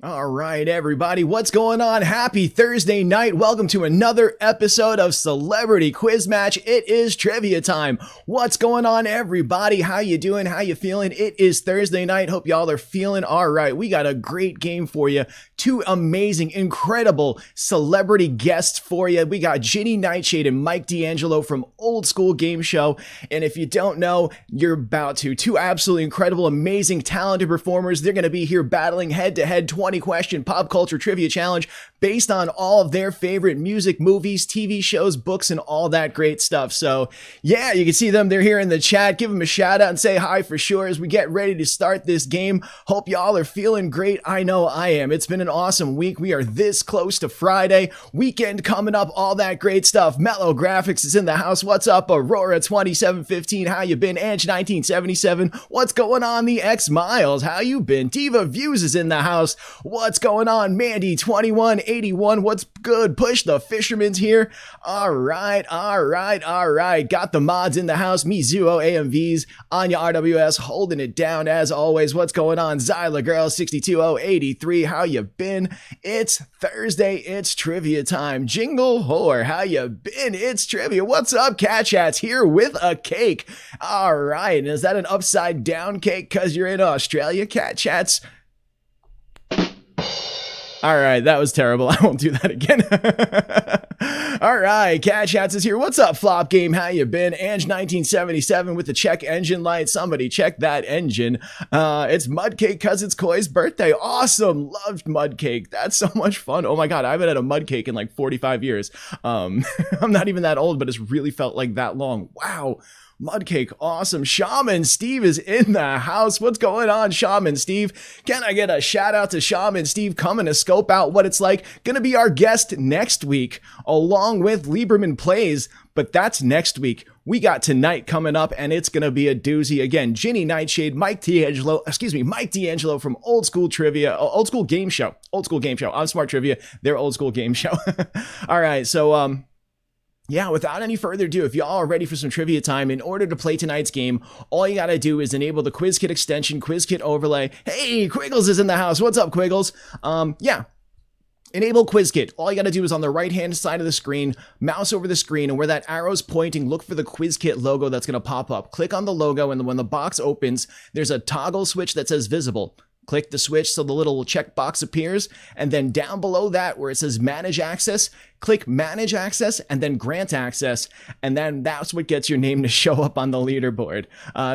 All right, everybody, what's going on? Happy Thursday night. Welcome to another episode of Celebrity QuizMatch. It is trivia time. What's going on, everybody? How you doing? How you feeling? It is Thursday night. Hope y'all are feeling all right. We got a great game for you. Two amazing, incredible celebrity guests for you. We got Ginny Nightshade and Mike D'Angelo from Old School Game Show. And if you don't know, you're about to. Two absolutely incredible, amazing, talented performers. They're going to be here battling head-to-head 20-question pop culture trivia challenge based on all of their favorite music, movies, TV shows, books, and all that great stuff. So yeah, you can see them. They're here in the chat. Give them a shout out and say hi for sure as we get ready to start this game. Hope y'all are feeling great. I know I am. It's been an awesome week. We are this close to Friday. Weekend coming up, all that great stuff. Mellow Graphics is in the house. What's up, Aurora 2715? How you been? Ange 1977. What's going on? The X Miles. How you been? Diva Views is in the house. What's going on? Mandy 2181. What's good? Push the Fisherman's here. All right. Got the mods in the house. Mizuo AMVs. Anya RWS holding it down as always. What's going on? Zyla Girl 62083. How you been? It's Thursday. It's trivia time. Jingle Whore. How you been? It's trivia. What's up? Cat Chat's here with a cake. All right. And is that an upside down cake because you're in Australia? Cat Chat's. All right, that was terrible. I won't do that again. All right, Cat Chats is here. What's up, Flop Game? How you been? Ange 1977 with the check engine light. Somebody check that engine. It's Mudcake because it's Koi's birthday. Awesome. Loved Mudcake. That's so much fun. Oh my God, I haven't had a Mudcake in like 45 years. I'm not even that old, but it's really felt like that long. Wow. Mudcake, awesome. Shaman Steve is in the house. What's going on, Shaman Steve? Can I get a shout out to Shaman Steve coming to scope out what it's like? Gonna be our guest next week, along with Lieberman Plays, but that's next week. We got tonight coming up, and it's gonna be a doozy. Again, Ginny Nightshade, Mike D'Angelo from Old School Game Show. I'm Smart Trivia, their Old School Game Show. All right, so yeah, without any further ado, if y'all are ready for some trivia time, in order to play tonight's game, all you gotta do is enable the QuizKit extension, QuizKit overlay. Hey, Quiggles is in the house. What's up, Quiggles? Yeah. Enable QuizKit. All you gotta do is on the right-hand side of the screen, mouse over the screen, and where that arrow's pointing, look for the QuizKit logo that's gonna pop up. Click on the logo, and when the box opens, there's a toggle switch that says visible. Click the switch so the little checkbox appears, and then down below that where it says Manage Access, click Manage Access and then Grant Access, and then that's what gets your name to show up on the leaderboard.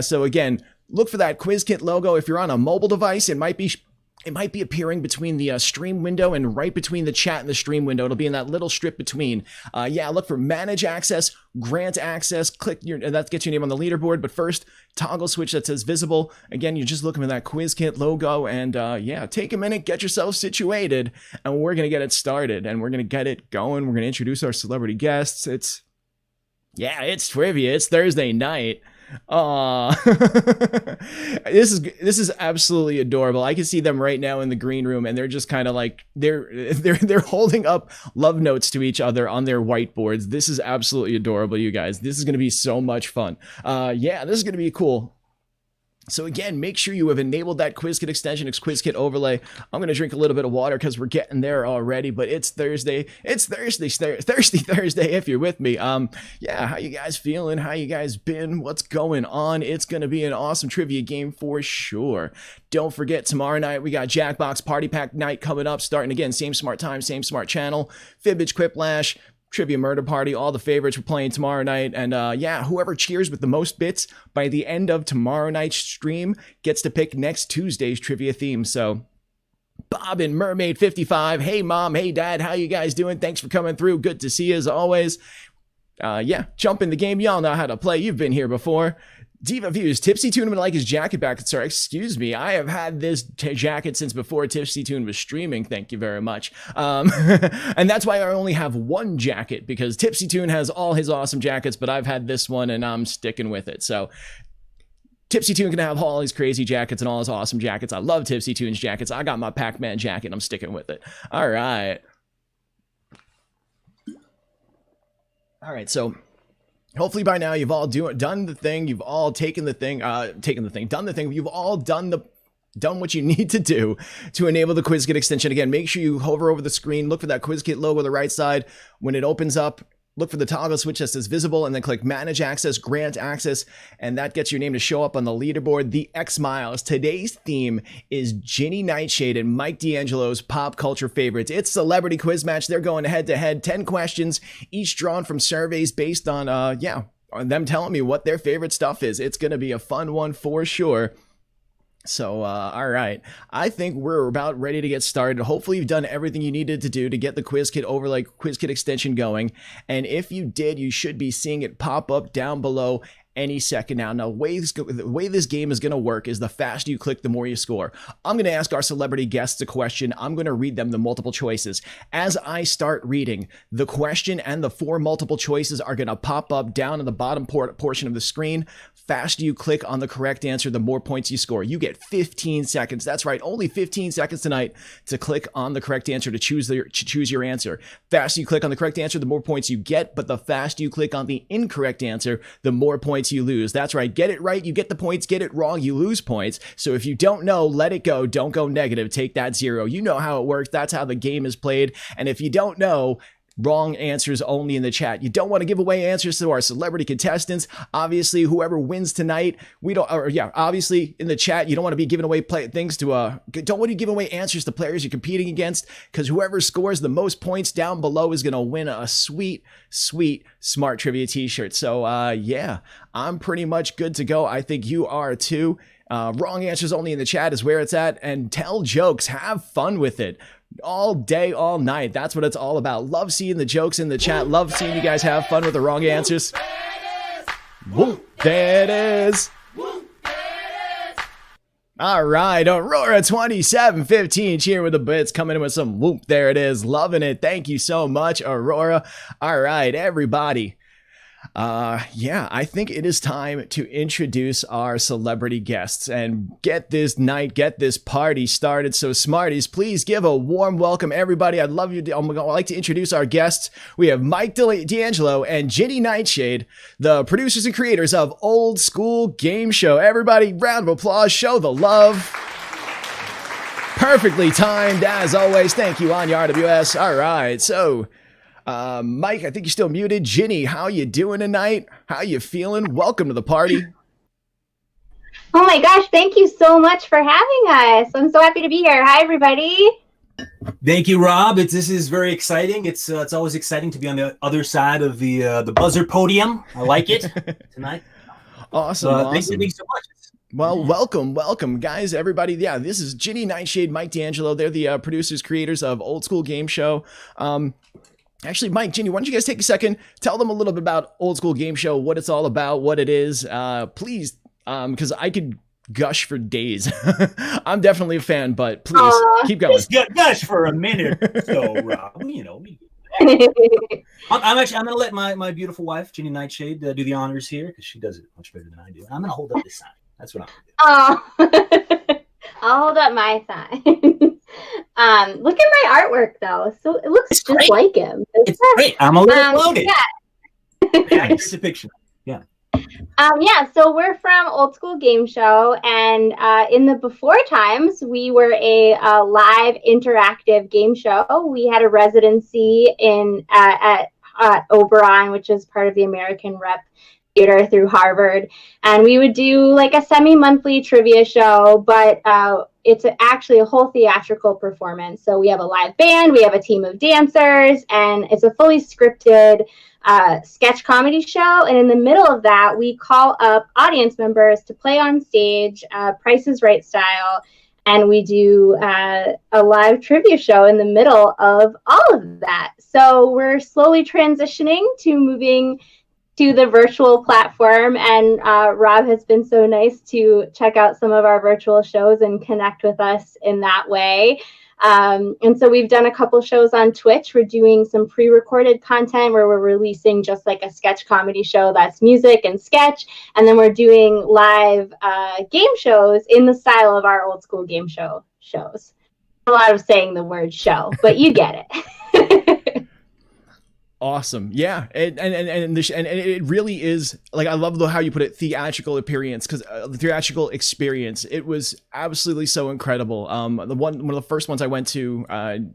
So again, look for that QuizKit logo. If you're on a mobile device, it might be It might be appearing between the stream window and right between the chat and the stream window. It'll be in that little strip between. Yeah, look for manage access, grant access, click that gets your name on the leaderboard. But first, toggle switch that says visible. Again, you're just looking for that QuizKit logo, and yeah, take a minute, get yourself situated, and we're gonna get it started, and we're gonna get it going. We're gonna introduce our celebrity guests. It's trivia. It's Thursday night. This is absolutely adorable. I can see them right now in the green room, and they're just kind of like they're holding up love notes to each other on their whiteboards. This is absolutely adorable, you guys. This is going to be so much fun. Yeah, this is going to be cool. So again, make sure you have enabled that QuizKit extension, QuizKit overlay. I'm going to drink a little bit of water because we're getting there already, but it's Thursday. It's Thirsty Thursday if you're with me. Yeah, how you guys feeling? How you guys been? What's going on? It's going to be an awesome trivia game for sure. Don't forget, tomorrow night we got Jackbox Party Pack night coming up, starting again, same smart time, same smart channel, Fibbage, Quiplash, Trivia Murder Party, all the favorites we're playing tomorrow night. And yeah, whoever cheers with the most bits by the end of tomorrow night's stream gets to pick next Tuesday's trivia theme. So Bob and Mermaid 55, hey mom, hey dad, how you guys doing? Thanks for coming through. Good to see you as always. Yeah, jump in the game. Y'all know how to play. You've been here before. Diva Views, Tipsy Toon would like his jacket back. Sorry, excuse me. I have had this jacket since before Tipsy Toon was streaming. Thank you very much. And that's why I only have one jacket, because Tipsy Toon has all his awesome jackets, but I've had this one and I'm sticking with it. So Tipsy Toon can have all his crazy jackets and all his awesome jackets. I love Tipsy Toon's jackets. I got my Pac-Man jacket and I'm sticking with it. All right. All right, so hopefully by now you've all done the thing. You've all done the thing. You've all done what you need to do to enable the QuizKit extension. Again, make sure you hover over the screen, look for that QuizKit logo on the right side. When it opens up, look for the toggle switch that says visible, and then click manage access, grant access, and that gets your name to show up on the leaderboard. The X Miles. Today's theme is Ginny Nightshade and Mike D'Angelo's pop culture favorites. It's Celebrity QuizMatch. They're going head to head, 10 questions, each drawn from surveys based on on them telling me what their favorite stuff is. It's going to be a fun one for sure. So, all right, I think we're about ready to get started. Hopefully you've done everything you needed to do to get the QuizKit overlay, QuizKit extension going. And if you did, you should be seeing it pop up down below any second now. Now, the way this game is going to work is the faster you click, the more you score. I'm going to ask our celebrity guests a question. I'm going to read them the multiple choices. As I start reading, the question and the 4 multiple choices are going to pop up down in the bottom portion of the screen. Faster you click on the correct answer, the more points you score. You get 15 seconds. That's right, only 15 seconds tonight to click on the correct answer, to choose your answer. Faster you click on the correct answer, the more points you get, but the faster you click on the incorrect answer, the more points you lose. That's right, get it right, you get the points, get it wrong, you lose points. So if you don't know, let it go. Don't go negative, take that 0. You know how it works. That's how the game is played. And if you don't know, wrong answers only in the chat. You don't want to give away answers to our celebrity contestants. Obviously, whoever wins tonight, obviously in the chat, you don't want to be giving away don't want to give away answers to players you're competing against, because whoever scores the most points down below is going to win a sweet, sweet Smart Trivia t-shirt. So, yeah, I'm pretty much good to go. I think you are too. Wrong answers only in the chat is where it's at, and tell jokes, have fun with it. All day, all night. That's what it's all about. Love seeing the jokes in the chat. Love seeing you guys have fun with the wrong answers. Whoop, there it is. All right, Aurora 2715 cheering with the bits, coming in with some whoop, there it is. Loving it. Thank you so much, Aurora. All right, everybody. Yeah, I think it is time to introduce our celebrity guests and get this party started. So Smarties, please give a warm welcome, everybody. I'd like to introduce our guests. We have Mike D'Angelo and Ginny Nightshade, the producers and creators of Old School Game Show. Everybody, round of applause, show the love. Perfectly timed, as always. Thank you, Anya RWS. All right, so Mike, I think you're still muted. Ginny, how you doing tonight? How you feeling? Welcome to the party. Oh my gosh, thank you so much for having us. I'm so happy to be here. Hi, everybody. Thank you, Rob. This is very exciting. It's always exciting to be on the other side of the buzzer podium. I like it tonight. Awesome. Thank you so much. Well, welcome, guys, everybody. Yeah, this is Ginny Nightshade, Mike D'Angelo. They're the producers, creators of Old School Game Show. Actually, Mike, Ginny, why don't you guys take a second, tell them a little bit about Old School Game Show, what it's all about, what it is, please, because I could gush for days. I'm definitely a fan, but please keep going. Just gush for a minute, so Rob. I'm gonna let my beautiful wife, Ginny Nightshade, do the honors here because she does it much better than I do. I'm gonna hold up this sign. That's what I'm gonna do. I'll hold up my sign. Look at my artwork though. So it looks just great. Like him. It's great. I'm a little bloated. Yeah. It's a picture. Yeah. So we're from Old School Game Show, and in the before times, we were a live interactive game show. We had a residency at Oberon, which is part of the American Rep Theater through Harvard, and we would do like a semi-monthly trivia show, but it's actually a whole theatrical performance. So we have a live band, we have a team of dancers, and it's a fully scripted sketch comedy show. And in the middle of that, we call up audience members to play on stage, Price is Right style, and we do a live trivia show in the middle of all of that. So we're slowly transitioning to moving to the virtual platform, and Rob has been so nice to check out some of our virtual shows and connect with us in that way. And so we've done a couple shows on Twitch. We're doing some pre-recorded content where we're releasing just like a sketch comedy show that's music and sketch, and then we're doing live game shows in the style of our Old School Game Show shows. A lot of saying the word show, but you get it. Awesome. Yeah. And it really is, like, I love how you put it, theatrical appearance, because the theatrical experience, it was absolutely so incredible. One of the first ones I went to,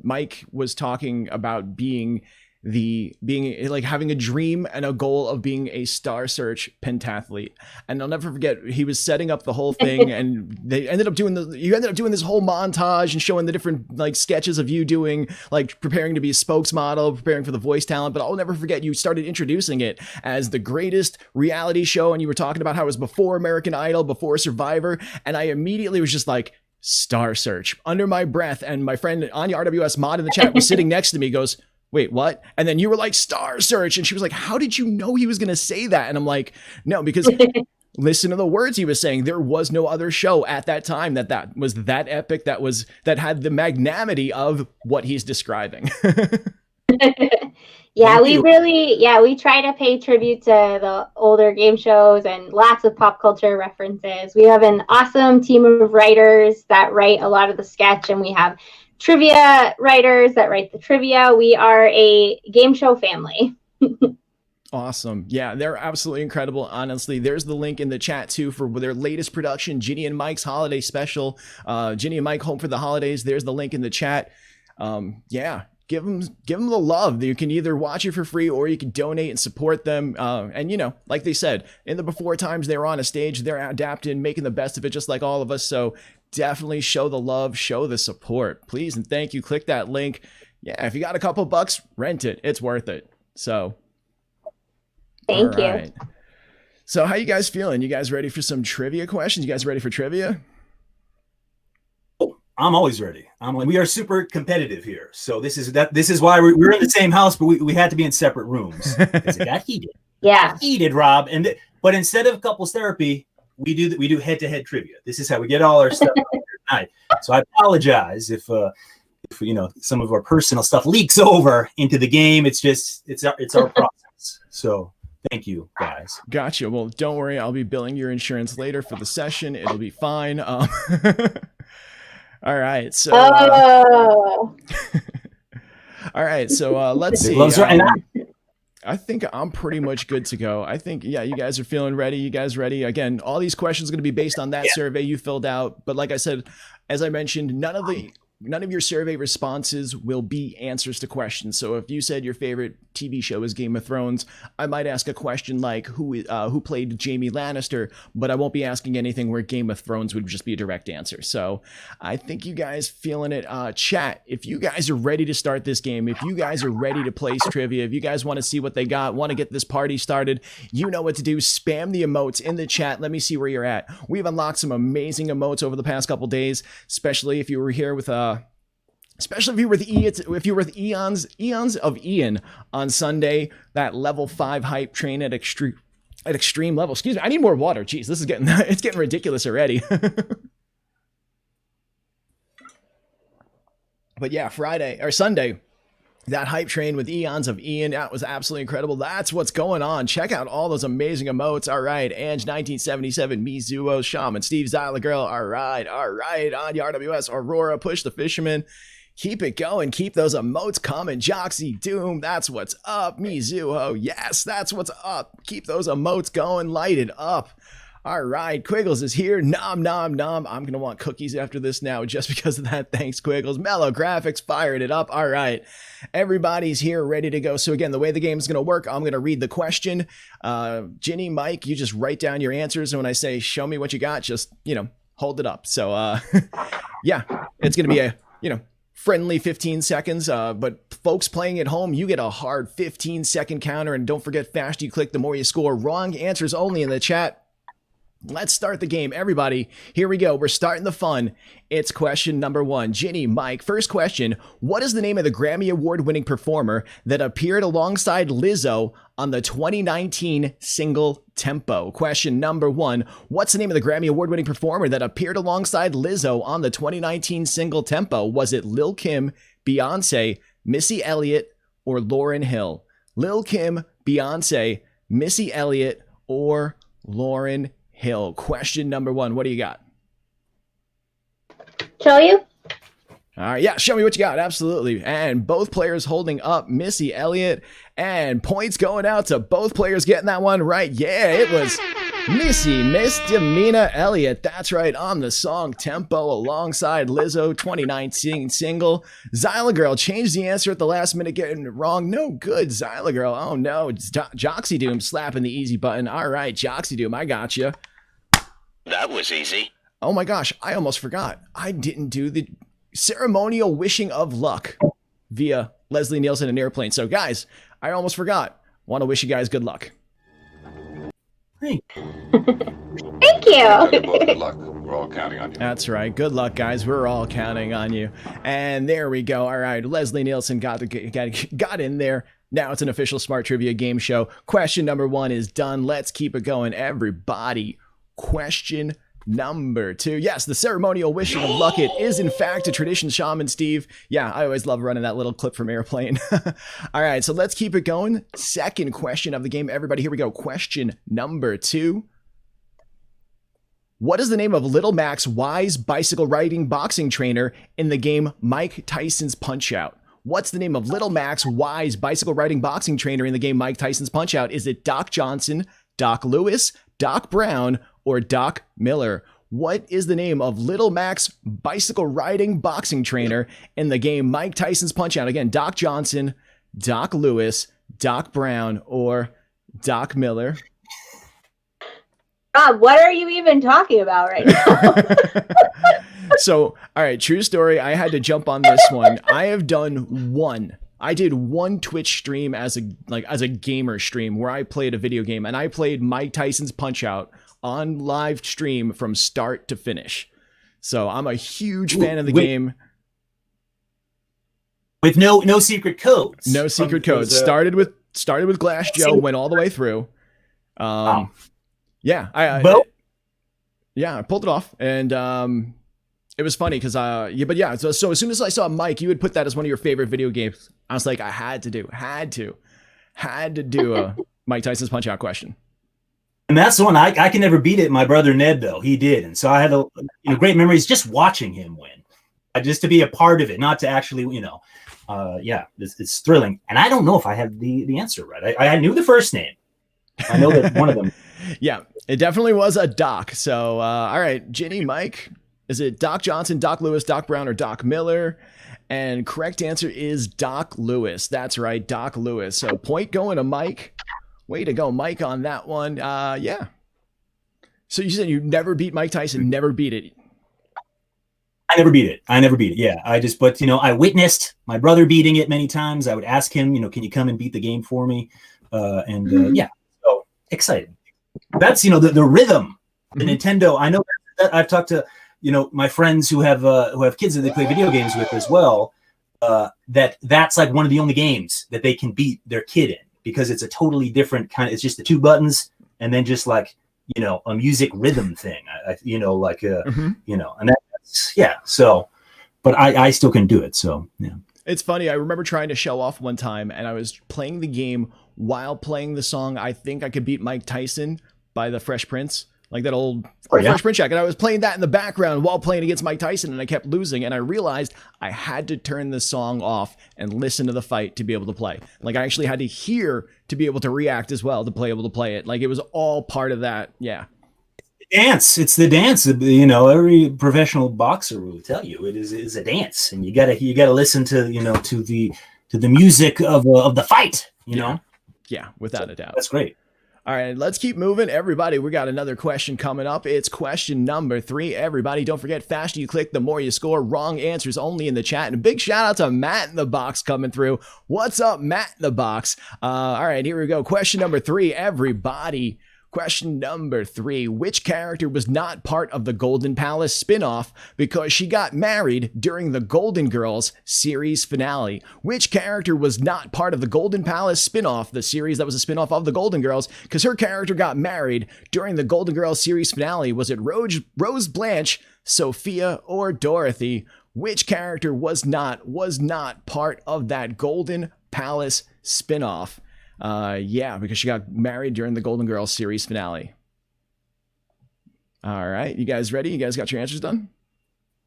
Mike was talking about being like having a dream and a goal of being a Star Search pentathlete. And I'll never forget, he was setting up the whole thing, and you ended up doing this whole montage and showing the different like sketches of you doing, like, preparing to be a spokesmodel, preparing for the voice talent. But I'll never forget, you started introducing it as the greatest reality show, and you were talking about how it was before American Idol, before Survivor, and I immediately was just like, Star Search, under my breath. And my friend Anya RWS Mod in the chat was sitting next to me, goes, wait, what? And then you were like, Star Search. And she was like, how did you know he was going to say that? And I'm like, no, because listen to the words he was saying. There was no other show at that time that was that epic, that had the magnanimity of what he's describing. We try to pay tribute to the older game shows and lots of pop culture references. We have an awesome team of writers that write a lot of the sketch, and we have trivia writers that write the trivia. We are a game show family. Awesome. Yeah, they're absolutely incredible. Honestly, there's the link in the chat too for their latest production, Ginny and Mike's holiday special. Ginny and Mike Home for the Holidays. There's the link in the chat. Give them the love. You can either watch it for free or you can donate and support them. And you know, like they said, in the before times, they were on a stage, they're adapting, making the best of it, just like all of us. So definitely show the love, show the support, please. And thank you. Click that link. Yeah. If you got a couple bucks, rent it. It's worth it. So thank you. So how you guys feeling? You guys ready for some trivia questions? You guys ready for trivia? I'm always ready. We are super competitive here. So this is why we're in the same house, but we had to be in separate rooms. It got heated. Yeah. It got heated, Rob. But instead of couples therapy, we do head-to-head trivia. This is how we get all our stuff out here tonight. So I apologize if you know, some of our personal stuff leaks over into the game. It's our process. So thank you, guys. Gotcha. Well, don't worry. I'll be billing your insurance later for the session. It'll be fine. All right. So, all right. So let's see. I think I'm pretty much good to go. I think, yeah, you guys are feeling ready. You guys ready? Again, all these questions are going to be based on that survey you filled out. But like I said, as I mentioned, none of your survey responses will be answers to questions. So if you said your favorite TV show is Game of Thrones, I might ask a question like who played Jaime Lannister, but I won't be asking anything where Game of Thrones would just be a direct answer. So I think you guys feeling it. Chat, if you guys are ready to start this game, if you guys are ready to place trivia, if you guys want to see what they got, want to get this party started, you know what to do. Spam the emotes in the chat. Let me see where you're at. We've unlocked some amazing emotes over the past couple days, especially if you were here with especially if you were with Eons of Ian on Sunday, that level 5 hype train at extreme level. Excuse me, I need more water. Jeez, this is getting ridiculous already. But yeah, Sunday, that hype train with Eons of Ian, that was absolutely incredible. That's what's going on. Check out all those amazing emotes. All right, Ange1977, Mizuo, Shaman, Steve, Zyla Girl. All right, Anya RWS, Aurora, Push the Fisherman. Keep it going. Keep those emotes coming. Joxy Doom, that's what's up. Mizuho, yes, that's what's up. Keep those emotes going. Light it up. All right, Quiggles is here. Nom, nom, nom. I'm going to want cookies after this now just because of that. Thanks, Quiggles. Mellow Graphics fired it up. All right, everybody's here ready to go. So again, the way the game is going to work, I'm going to read the question. Ginny, Mike, you just write down your answers. And when I say, show me what you got, just, hold it up. So yeah, it's going to be a, friendly 15 seconds, but folks playing at home, you get a hard 15-second counter, and don't forget, faster you click, the more you score. Wrong answers only in the chat. Let's start the game, everybody. Here we go. We're starting the fun. It's question number 1. Ginny, Mike, first question. What is the name of the Grammy Award-winning performer that appeared alongside Lizzo on the 2019 single Tempo? Question number 1. What's the name of the Grammy Award-winning performer that appeared alongside Lizzo on the 2019 single Tempo? Was it Lil Kim, Beyonce, Missy Elliott, or Lauryn Hill? Lil Kim, Beyonce, Missy Elliott, or Lauryn Hill. Question number 1. What do you got? Show you? All right, yeah, show me what you got. Absolutely. And both players holding up Missy Elliott, and points going out to both players getting that one right. Yeah, it was Misdemeanor Elliott. That's right, on the song Tempo alongside Lizzo, 2019 single. Zyla Girl changed the answer at the last minute, getting it wrong. No good, Zyla Girl. Oh no, it's Joxy Doom slapping the easy button. All right, Joxy Doom, I got you. That was easy. Oh my gosh, I almost forgot. I didn't do the ceremonial wishing of luck via Leslie Nielsen and Airplane. So guys, I almost forgot. Want to wish you guys good luck. Thank you. Good luck. We're all counting on you. That's right. Good luck, guys. We're all counting on you. And there we go. All right. Leslie Nielsen got in there. Now it's an official Smart Trivia game show. Question number 1 is done. Let's keep it going, everybody. Question number 2. Yes, the ceremonial wishing of luck. It is, in fact, a tradition, Shaman Steve. Yeah, I always love running that little clip from Airplane. All right, so let's keep it going. Second question of the game, everybody. Here we go. Question number 2. What is the name of Little Mac's wise bicycle riding boxing trainer in the game Mike Tyson's Punch-Out? What's the name of Little Mac's wise bicycle riding boxing trainer in the game Mike Tyson's Punch-Out? Is it Doc Johnson, Doc Lewis, Doc Brown, or Doc Miller? What is the name of Little Mac's bicycle riding boxing trainer in the game Mike Tyson's Punch-Out? Again, Doc Johnson, Doc Lewis, Doc Brown, or Doc Miller? Rob, what are you even talking about right now? So, all right, true story. I had to jump on this one. I did one Twitch stream as a gamer stream where I played a video game, and I played Mike Tyson's Punch-Out on live stream from start to finish. So I'm a huge fan of the game. With no secret codes. No secret codes. Started with Glass Joe, went all the way through. Yeah, I pulled it off, and it was funny because so as soon as I saw Mike, you would put that as one of your favorite video games. I was like, I had to do a Mike Tyson's Punch-Out question. And that's the one I can never beat it. My brother Ned, though, he did, and so I had great memories just watching him win, just to be a part of it, not to actually, it's thrilling. And I don't know if I had the answer right. I knew the first name. I know that one of them. Yeah, it definitely was a Doc. So, all right, Ginny, Mike, Is it Doc Johnson, Doc Lewis, Doc Brown, or Doc Miller? And correct answer is Doc Lewis. That's right, Doc Lewis. So point going to Mike. Way to go, Mike, on that one. Yeah. So you said you never beat Mike Tyson, never beat it. I never beat it. Yeah. But I witnessed my brother beating it many times. I would ask him, can you come and beat the game for me? Yeah. So exciting. That's, the rhythm, the Nintendo. I know that I've talked to, my friends who have kids that they play video games with as well. That's like one of the only games that they can beat their kid in, because it's a totally different kind of, it's just the two buttons and then just like, a music rhythm thing, and that's, yeah. So, but I still can do it. So, yeah. It's funny. I remember trying to show off one time and I was playing the game while playing the song. I think I could beat Mike Tyson by the Fresh Prince, like that old Fresh Prince jacket. I was playing that in the background while playing against Mike Tyson and I kept losing. And I realized I had to turn the song off and listen to the fight to be able to play. Like I actually had to hear to be able to react as well, to be able to play it. Like it was all part of that. Yeah. It's the dance. Every professional boxer will tell you it is a dance, and you gotta listen to the music of the fight. Yeah, without a doubt. That's great. All right, let's keep moving. Everybody, we got another question coming up. It's question number 3. Everybody, don't forget, faster you click, the more you score. Wrong answers only in the chat. And a big shout out to Matt in the box coming through. What's up, Matt in the box? All right, here we go. Question number 3, everybody. Question number 3. Which character was not part of the Golden Palace spinoff because she got married during the Golden Girls series finale? Which character was not part of the Golden Palace spinoff, the series that was a spinoff of the Golden Girls, because her character got married during the Golden Girls series finale? Was it Rose Blanche, Sophia, or Dorothy? Which character was not part of that Golden Palace spinoff? Yeah, because she got married during the Golden Girls series finale. All right, you guys ready? You guys got your answers done?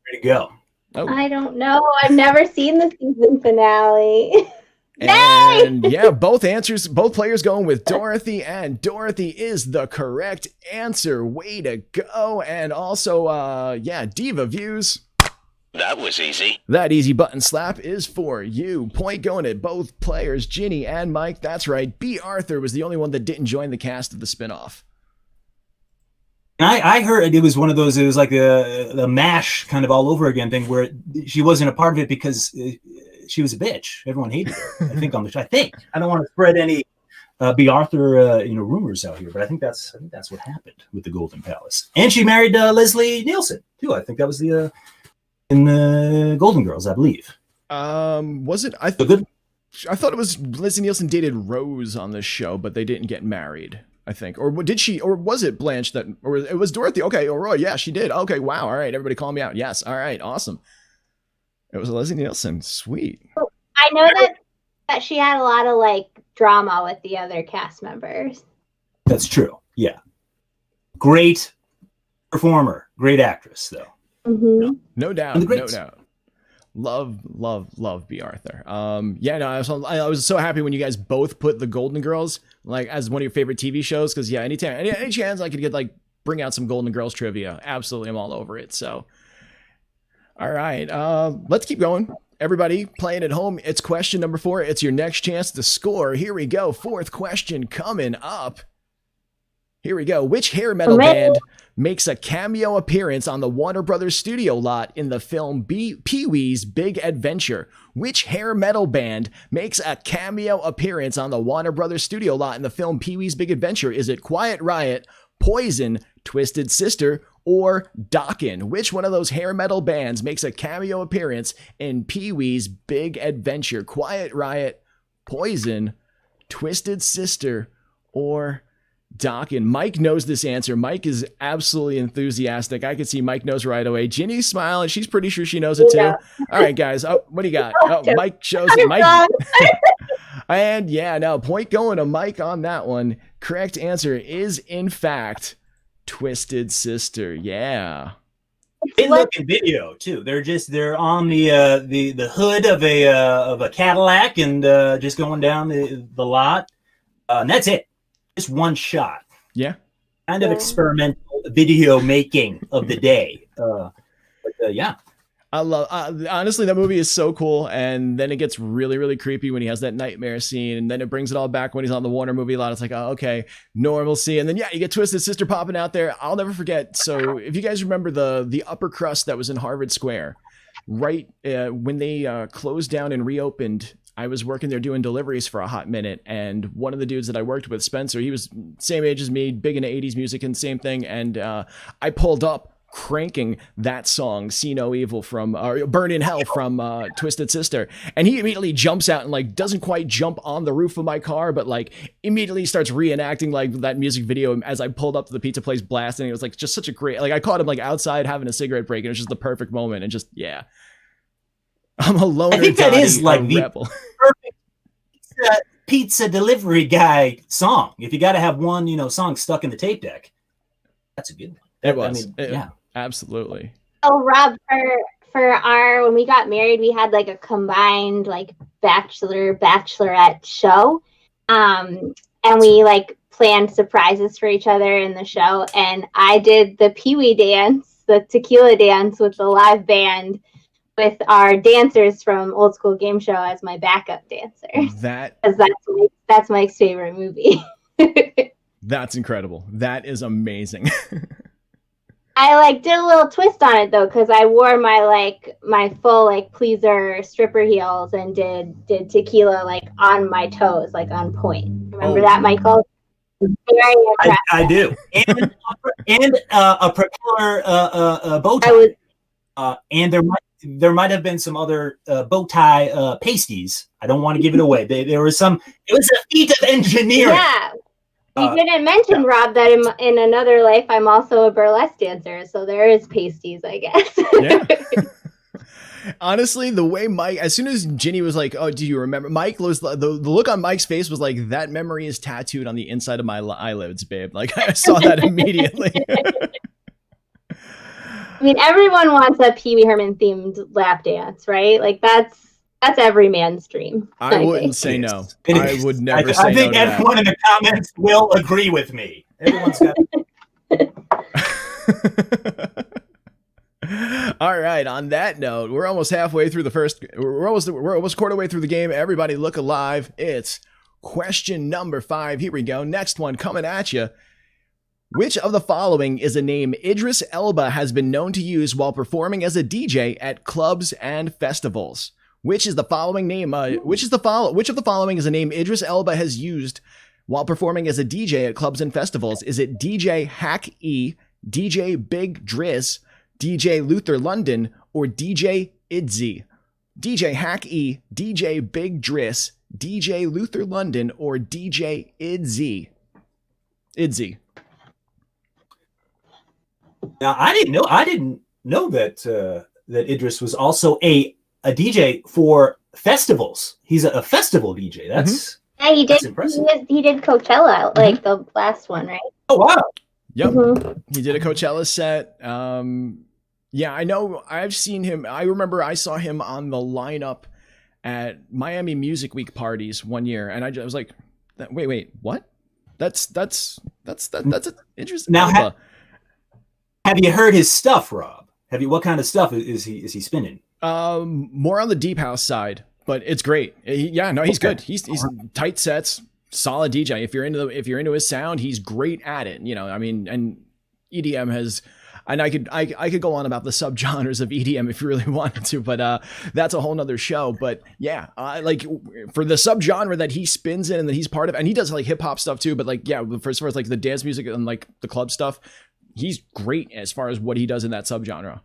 Ready to go. Oh. I don't know. I've never seen the season finale. And yeah, both players going with Dorothy, and Dorothy is the correct answer. Way to go. And also, Diva Views. That was easy. That easy button slap is for you. Point going at both players, Ginny and Mike. That's right. B. Arthur was the only one that didn't join the cast of the spinoff. I heard it was one of those, it was like the MASH kind of all over again thing where she wasn't a part of it because she was a bitch. Everyone hated her. I think I don't want to spread any B. Arthur rumors out here, but I think that's what happened with the Golden Palace. And she married Leslie Nielsen too. I think that was in the Golden Girls, I believe. Was it? I thought it was Leslie Nielsen dated Rose on this show, but they didn't get married, I think. Or did she? Or was it Blanche that? Or it was Dorothy? Okay, or Roy? Yeah, she did. Okay, wow. All right, everybody, call me out. Yes. All right, awesome. It was Leslie Nielsen. Sweet. I know that she had a lot of like drama with the other cast members. That's true. Yeah. Great performer, great actress, though. Mm-hmm. No doubt. No doubt. Love B. Arthur. I was so happy when you guys both put the Golden Girls like as one of your favorite TV shows, because any chance I could get bring out some Golden Girls trivia, absolutely, I'm all over it. So all right, let's keep going. Everybody playing at home, it's question number 4. It's your next chance to score. Here we go. 4th question coming up. Here we go. Which hair metal band makes a cameo appearance on the Warner Brothers studio lot in the film Pee-wee's Big Adventure? Which hair metal band makes a cameo appearance on the Warner Brothers studio lot in the film Pee-wee's Big Adventure? Is it Quiet Riot, Poison, Twisted Sister, or Dokken? Which one of those hair metal bands makes a cameo appearance in Pee-wee's Big Adventure? Quiet Riot, Poison, Twisted Sister, or Dokken? Mike knows this answer. Mike is absolutely enthusiastic. I can see Mike knows right away. Ginny's smiling. She's pretty sure she knows it too. Yeah. All right, guys. Oh, what do you got? Oh, Mike shows it. Mike. And point going to Mike on that one. Correct answer is, in fact, Twisted Sister. Yeah. They look in video too. They're on the hood of a Cadillac and just going down the lot. And that's it. Just one shot. Yeah. Kind of experimental video making of the day. But yeah. I love, honestly, that movie is so cool. And then it gets really, really creepy when he has that nightmare scene. And then it brings it all back when he's on the Warner movie lot. It's like, oh, okay, normalcy. And then, yeah, you get Twisted Sister popping out there. I'll never forget. So if you guys remember the upper crust that was in Harvard Square, right when they closed down and reopened, I was working there doing deliveries for a hot minute. And one of the dudes that I worked with, Spencer, he was same age as me, big into 80s music and same thing. And I pulled up cranking that song See No Evil from Burn in Hell from Twisted Sister, and he immediately jumps out and like doesn't quite jump on the roof of my car, but like immediately starts reenacting like that music video as I pulled up to the pizza place blasting. It was like just such a great, like I caught him like outside having a cigarette break and it was just the perfect moment. And just I'm a loner. I think that is like the rebel. Perfect pizza delivery guy song. If you got to have one song stuck in the tape deck, that's a good one. It was. Yeah. Absolutely. Oh, Rob, when we got married, we had like a combined like bachelorette show. And we like planned surprises for each other in the show. And I did the Pee-wee dance, the tequila dance with the live band with our dancers from Old School Game Show as my backup dancers. That's Mike's favorite movie. That's incredible. That is amazing. I like did a little twist on it though, because I wore my full like pleaser stripper heels and did tequila like on my toes, like on point. Remember that, Michael? I do. And a propeller bow tie. And there might have been some other bow tie pasties. I don't want to give it away. There was some. It was a feat of engineering. Yeah. You didn't mention, Rob, that in another life, I'm also a burlesque dancer. So there is pasties, I guess. Yeah. Honestly, the way Mike, as soon as Ginny was like, oh, do you remember? Mike was, the look on Mike's face was like, that memory is tattooed on the inside of my eyelids, babe. Like, I saw that immediately. I mean, everyone wants a Pee Wee Herman themed lap dance, right? Like, that's every man's dream. I wouldn't say no. I would never say no. I think everyone in the comments will agree with me. Everyone's got. All right. On that note, we're almost halfway through the first. We're almost quarter way through the game. Everybody, look alive! It's question number 5. Here we go. Next one coming at you. Which of the following is a name Idris Elba has been known to use while performing as a DJ at clubs and festivals? Which is the following name? Which of the following is a name Idris Elba has used while performing as a DJ at clubs and festivals? Is it DJ Hack E, DJ Big Driz, DJ Luther London, or DJ Idzy? DJ Hack E, DJ Big Driz, DJ Luther London, or DJ Idzy? Idzy. Now I didn't know that Idris was also a DJ for festivals. He's a festival DJ. That's That's impressive. He did Coachella, like the last one, right? Oh wow! Yep, he did a Coachella set. Yeah, I know. I've seen him. I remember I saw him on the lineup at Miami Music Week parties one year, and I was like, "Wait, what? That's interesting." Now, have you heard his stuff, Rob? What kind of stuff is he spinning? More on the deep house side, but it's great. He's good. He's tight sets, solid DJ. If you're into his sound, he's great at it. I mean, and EDM has, and I could go on about the subgenres of EDM if you really wanted to, but that's a whole nother show. But yeah, like for the subgenre that he spins in and that he's part of, and he does like hip hop stuff too. But like, yeah, as far as like the dance music and like the club stuff, he's great as far as what he does in that subgenre.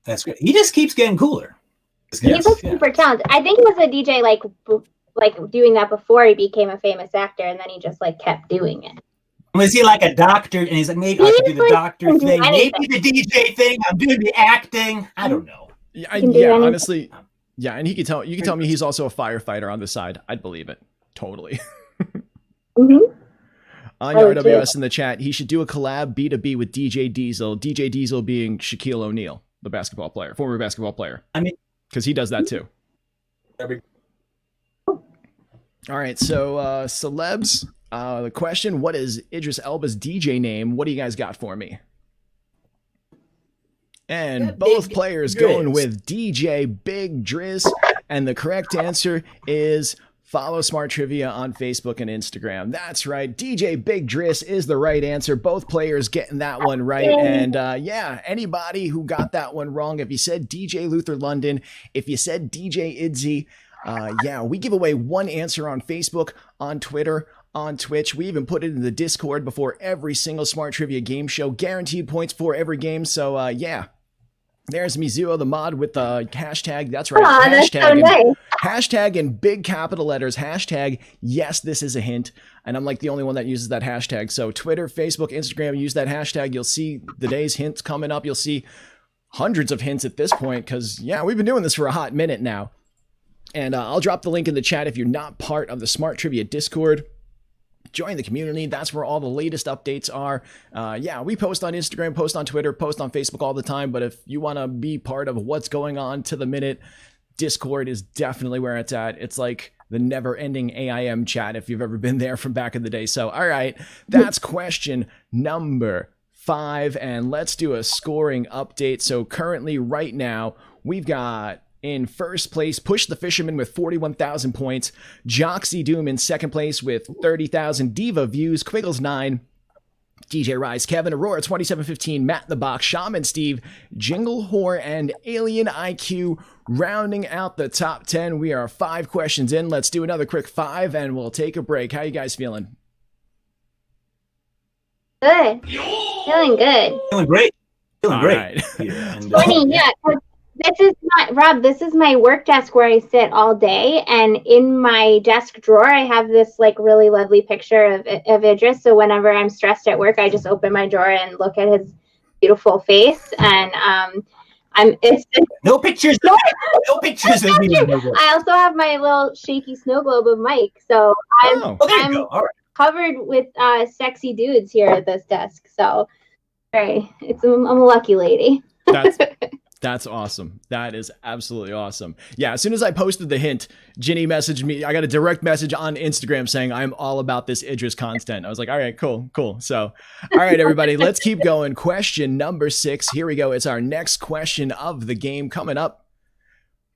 That's great. He just keeps getting cooler. He's super talented. I think he was a DJ like doing that before he became a famous actor, and then he just like kept doing it. Was he like a doctor? And he's like, maybe I could do the doctor thing, maybe the DJ thing. I'm doing the acting. I don't know. Yeah, honestly, yeah. And you can tell me he's also a firefighter on the side. I'd believe it totally. On your RWS in the chat, he should do a collab B2B with DJ Diesel. DJ Diesel being Shaquille O'Neal, the basketball player, former basketball player. I mean, because he does that too. All right, so celebs. The question: what is Idris Elba's DJ name? What do you guys got for me? And Yeah, both Big players Driz. going with DJ Big Driz. And the correct answer is follow Smart Trivia on Facebook and Instagram. That's right. DJ Big Driz is the right answer. Both players getting that one right. And yeah, anybody who got that one wrong, if you said DJ Luther London, if you said DJ Idzy, yeah, we give away one answer on Facebook, on Twitter, on Twitch. We even put it in the Discord before every single Smart Trivia game show. Guaranteed points for every game. So yeah. There's Mizuo the mod with the hashtag. That's right. Aw, that's so nice. Hashtag in big capital letters. Hashtag, yes, this is a hint. And I'm like the only one that uses that hashtag. So Twitter, Facebook, Instagram, use that hashtag. You'll see the day's hints coming up. You'll see hundreds of hints at this point because, yeah, we've been doing this for a hot minute now. And I'll drop the link in the chat if you're not part of the Smart Trivia Discord. Join the community. That's where all the latest updates are. Yeah, we post on Instagram, post on Twitter, post on Facebook all the time. But if you want to be part of what's going on to the minute, Discord is definitely where it's at. It's like the never-ending AIM chat if you've ever been there from back in the day. So, all right, that's question number 5. And let's do a scoring update. So currently, right now, we've got in first place, Push the Fisherman with 41,000 points. Joxy Doom in second place with 30,000. Diva Views, Quiggles 9. DJ Rise, Kevin, Aurora 2715, Matt in the Box, Shaman Steve, Jingle Whore, and Alien IQ rounding out the top 10. We are 5 questions in. Let's do another quick 5 and we'll take a break. How you guys feeling? Good. Feeling good. Feeling great. Feeling All great. right. Yeah, and, Funny, yeah. This is Rob. This is my work desk where I sit all day, and in my desk drawer, I have this like really lovely picture of Idris. So whenever I'm stressed at work, I just open my drawer and look at his beautiful face, and it's just, no pictures. No pictures of me. I also have my little shaky snow globe of Mike, so Oh, there you I'm go. All right. covered with sexy dudes here at this desk. So, right, I'm a lucky lady. That's awesome. That is absolutely awesome. Yeah, as soon as I posted the hint, Ginny messaged me. I got a direct message on Instagram saying, I'm all about this Idris content. I was like, all right, cool. So, all right, everybody, let's keep going. Question number 6. Here we go. It's our next question of the game coming up.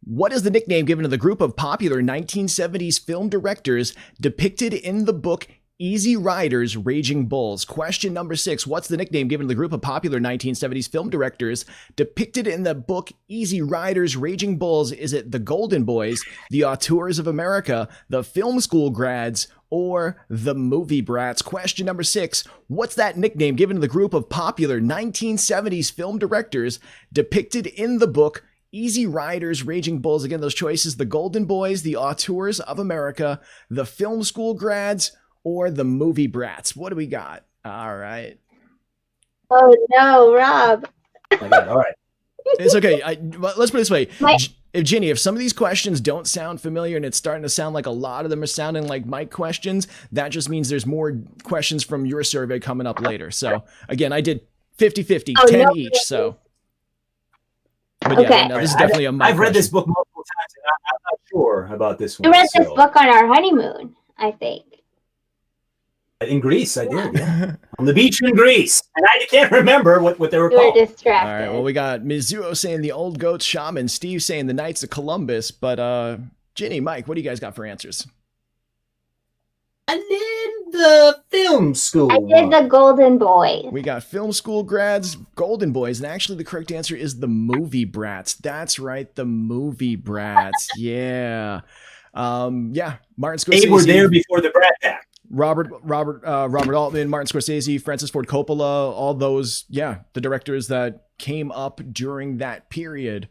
What is the nickname given to the group of popular 1970s film directors depicted in the book Easy Riders, Raging Bulls? Question number 6. What's the nickname given to the group of popular 1970s film directors depicted in the book Easy Riders, Raging Bulls? Is it the Golden Boys, the Auteurs of America, the Film School Grads, or the Movie Brats? Question number 6. What's that nickname given to the group of popular 1970s film directors depicted in the book Easy Riders, Raging Bulls? Again, those choices: the Golden Boys, the Auteurs of America, the Film School Grads, or the Movie Brats? What do we got? All right. Oh no, Rob. All right. It's okay. Let's put it this way. My- Ginny, if some of these questions don't sound familiar and it's starting to sound like a lot of them are sounding like Mike questions, that just means there's more questions from your survey coming up later. So again, I did 50-50, 10 each. So, but yeah, Okay. no, this is definitely a Mike I've read this question. book multiple times, and I'm not sure about this You one. read this book on our honeymoon, I think. In Greece, I did. Yeah. On the beach in Greece, and I can't remember what they were You were called. distracted. All right. Well, we got Mizuo saying the Old Goats, Shaman, Steve saying the Knights of Columbus, but Ginny, Mike, what do you guys got for answers? I did the film school. I did the Golden Boys. We got Film School Grads, Golden Boys, and actually the correct answer is the Movie Brats. That's right, the Movie Brats. Yeah. Yeah, Martin Scorsese. They were there before the Brat Pack. Robert Altman, Martin Scorsese, Francis Ford Coppola, all those, yeah, the directors that came up during that period.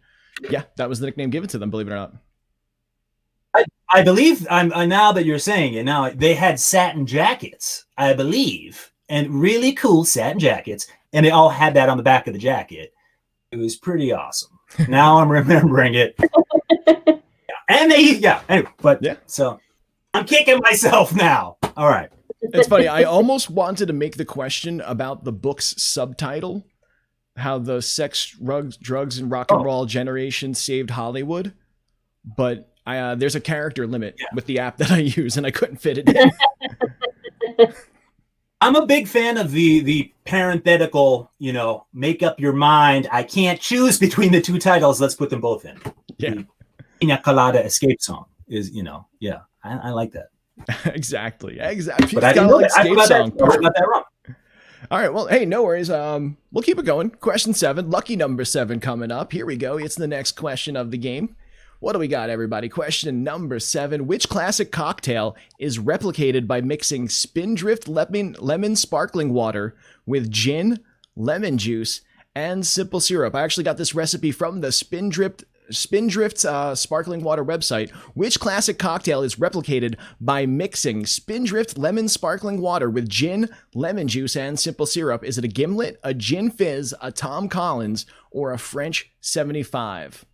Yeah, that was the nickname given to them, believe it or not. I believe, now that you're saying it, now they had satin jackets, I believe, and really cool satin jackets, and they all had that on the back of the jacket. It was pretty awesome. Now I'm remembering it. Yeah. And anyway, but yeah. So I'm kicking myself now. All right. It's funny. I almost wanted to make the question about the book's subtitle, how the sex, drugs, and rock and roll generation saved Hollywood. But there's a character limit with the app that I use, and I couldn't fit it in. I'm a big fan of the parenthetical, make up your mind. I can't choose between the two titles. Let's put them both in. Yeah. The Pina Colada escape song is, yeah, I like that. Exactly. But I didn't know that. I forgot that wrong. All right. Well, hey, no worries. We'll keep it going. Question 7, lucky number 7 coming up. Here we go. It's the next question of the game. What do we got, everybody? Question number 7. Which classic cocktail is replicated by mixing Spindrift lemon sparkling water with gin, lemon juice, and simple syrup? I actually got this recipe from the Spindrift sparkling water website. Which classic cocktail is replicated by mixing Spindrift lemon sparkling water with gin, lemon juice, and simple syrup? Is it a gimlet, a gin fizz, a Tom Collins, or a French 75?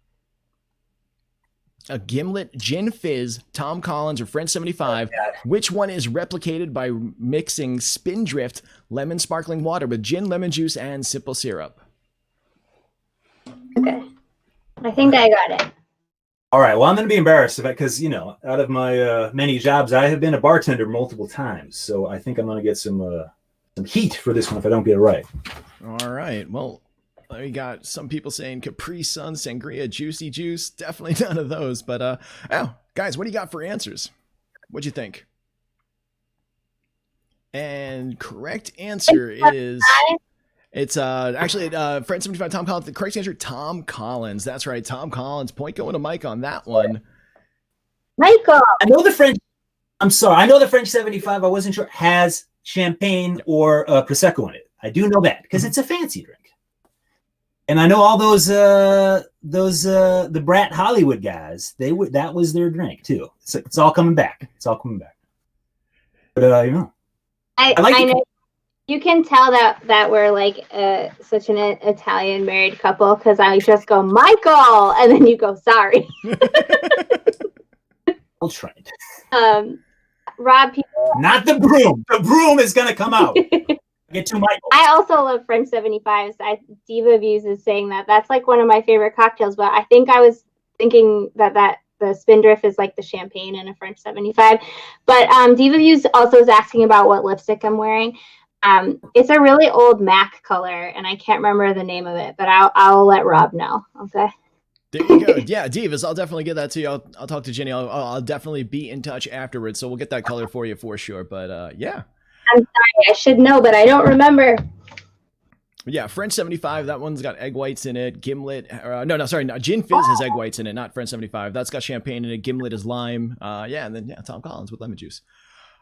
A gimlet, gin fizz, Tom Collins, or French 75. Which one is replicated by mixing Spindrift lemon sparkling water with gin, lemon juice, and simple syrup? Okay. I think I got it. All right. Well, I'm going to be embarrassed because, out of my many jobs, I have been a bartender multiple times. So I think I'm going to get some heat for this one if I don't get it right. All right. Well, we got some people saying Capri Sun, Sangria, Juicy Juice. Definitely none of those. But, guys, what do you got for answers? What'd you think? And correct answer is... It's actually French 75 Tom Collins. The correct answer, Tom Collins. That's right, Tom Collins. Point going to Mike on that one. Michael. I know the French 75, I wasn't sure, has champagne or Prosecco in it. I do know that because it's a fancy drink. And I know all those the brat Hollywood guys, that was their drink too. It's all coming back. But I know. You can tell that we're like such an Italian married couple because I just go, Michael, and then you go, sorry. I'll try it. Rob, not the broom. The broom is going to come out. Get to Michael. I also love French 75s. Diva Views is saying that's like one of my favorite cocktails, but I think I was thinking that the Spindrift is like the champagne in a French 75. But Diva Views also is asking about what lipstick I'm wearing. It's a really old MAC color, and I can't remember the name of it, but I'll let Rob know. Okay. There you go. Yeah, Divas, I'll definitely get that to you. I'll talk to Ginny. I'll definitely be in touch afterwards, so we'll get that color for you for sure. But yeah. I'm sorry, I should know, but I don't remember. Yeah, French 75. That one's got egg whites in it. Gimlet. No, Gin Fizz has egg whites in it, not French 75. That's got champagne in it. Gimlet is lime. And then Tom Collins with lemon juice.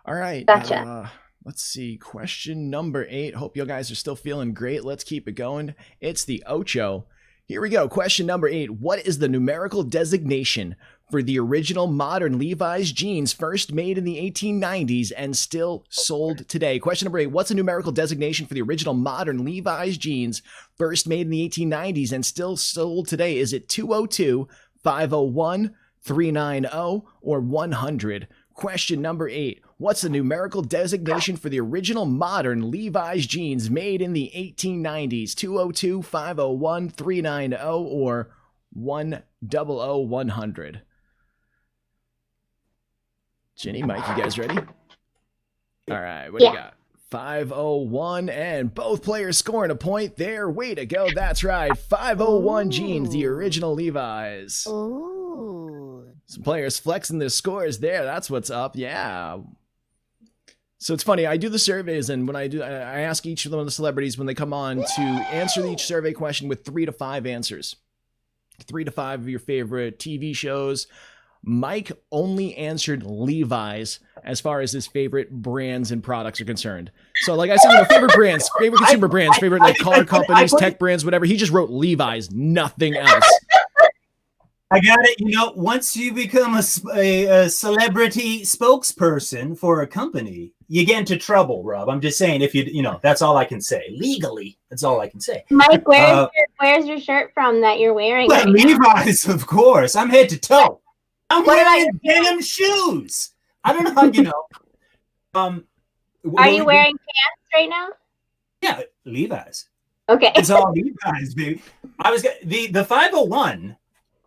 All right. Gotcha. Let's see. Question number 8. Hope you guys are still feeling great. Let's keep it going. It's the Ocho. Here we go. Question number 8. What is the numerical designation for the original modern Levi's jeans first made in the 1890s and still sold today? Question number 8. What's the numerical designation for the original modern Levi's jeans first made in the 1890s and still sold today? Is it 202, 501, 390, or 100? Question number 8. What's the numerical designation for the original modern Levi's jeans made in the 1890s? 202, 501, 390, or 100, 100? Ginny, Mike, you guys ready? All right, what do you got? 501, and both players scoring a point there. Way to go. That's right. 501 jeans, the original Levi's. Ooh. Some players flexing their scores there. That's what's up. Yeah. So it's funny. I do the surveys, and when I ask each of them, the celebrities, when they come on, to answer each survey question with 3 to 5 answers. 3 to 5 of your favorite TV shows. Mike only answered Levi's as far as his favorite brands and products are concerned. So like I said, favorite brands, favorite consumer brands, favorite like car companies, tech brands, whatever. He just wrote Levi's, nothing else. I got it. Once you become a celebrity spokesperson for a company, you get into trouble, Rob. I'm just saying, if that's all I can say. Legally, that's all I can say. Mike, where's your shirt from that you're wearing? Well, right Levi's, of course. I'm head to toe. I'm wearing denim shoes. I don't know how Are you wearing pants right now? Yeah, Levi's. Okay. It's all Levi's, baby. I was the 501.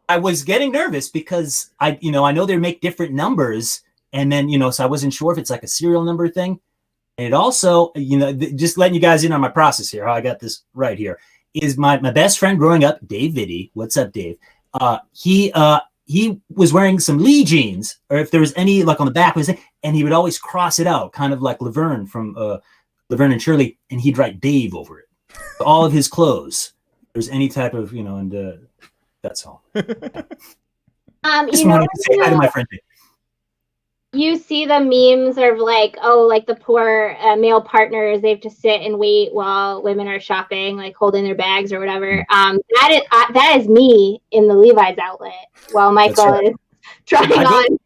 I was getting nervous because I know they make different numbers, and then so I wasn't sure if it's like a serial number thing. And it also, just letting you guys in on my process here, how I got this right here, is my best friend growing up, Dave Vitti. What's up, Dave? He was wearing some Lee jeans, or if there was any like on the back, and he would always cross it out, kind of like Laverne from Laverne and Shirley, and he'd write Dave over it. All of his clothes. If there's any type of, and that's all. Just wanted to say hi to my friend Dave. You see the memes of like the poor male partners, they have to sit and wait while women are shopping, like holding their bags or whatever. That is me in the Levi's outlet while Michael is trying on.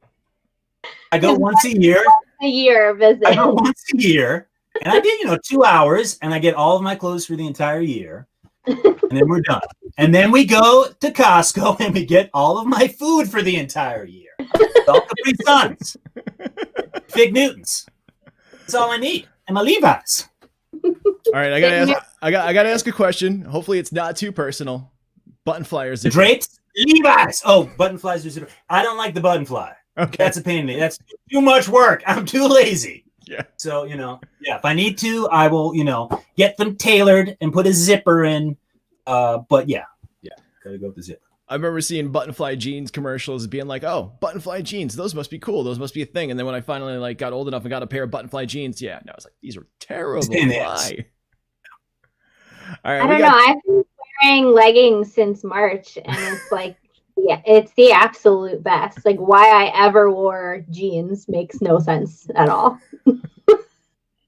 I go once a year. Visit. I go once a year, and I get 2 hours, and I get all of my clothes for the entire year, and then we're done. And then we go to Costco and we get all of my food for the entire year. All Capri Suns, Fig Newtons. That's all I need. And my Levi's. All right, I gotta ask a question. Hopefully, it's not too personal. Button fly or zipper? Drapes, Levi's. Oh, button flies or zipper. I don't like the button fly. Okay, that's a pain in me. That's too much work. I'm too lazy. Yeah. So if I need to, I will get them tailored and put a zipper in. But yeah, gotta go with the zipper. I remember seeing buttonfly jeans commercials being like, oh, buttonfly jeans, those must be cool. Those must be a thing. And then when I finally got old enough and got a pair of buttonfly jeans, I was like, these are terrible. Why? All right, I don't know. I've been wearing leggings since March, and it's like, it's the absolute best. Like, why I ever wore jeans makes no sense at all.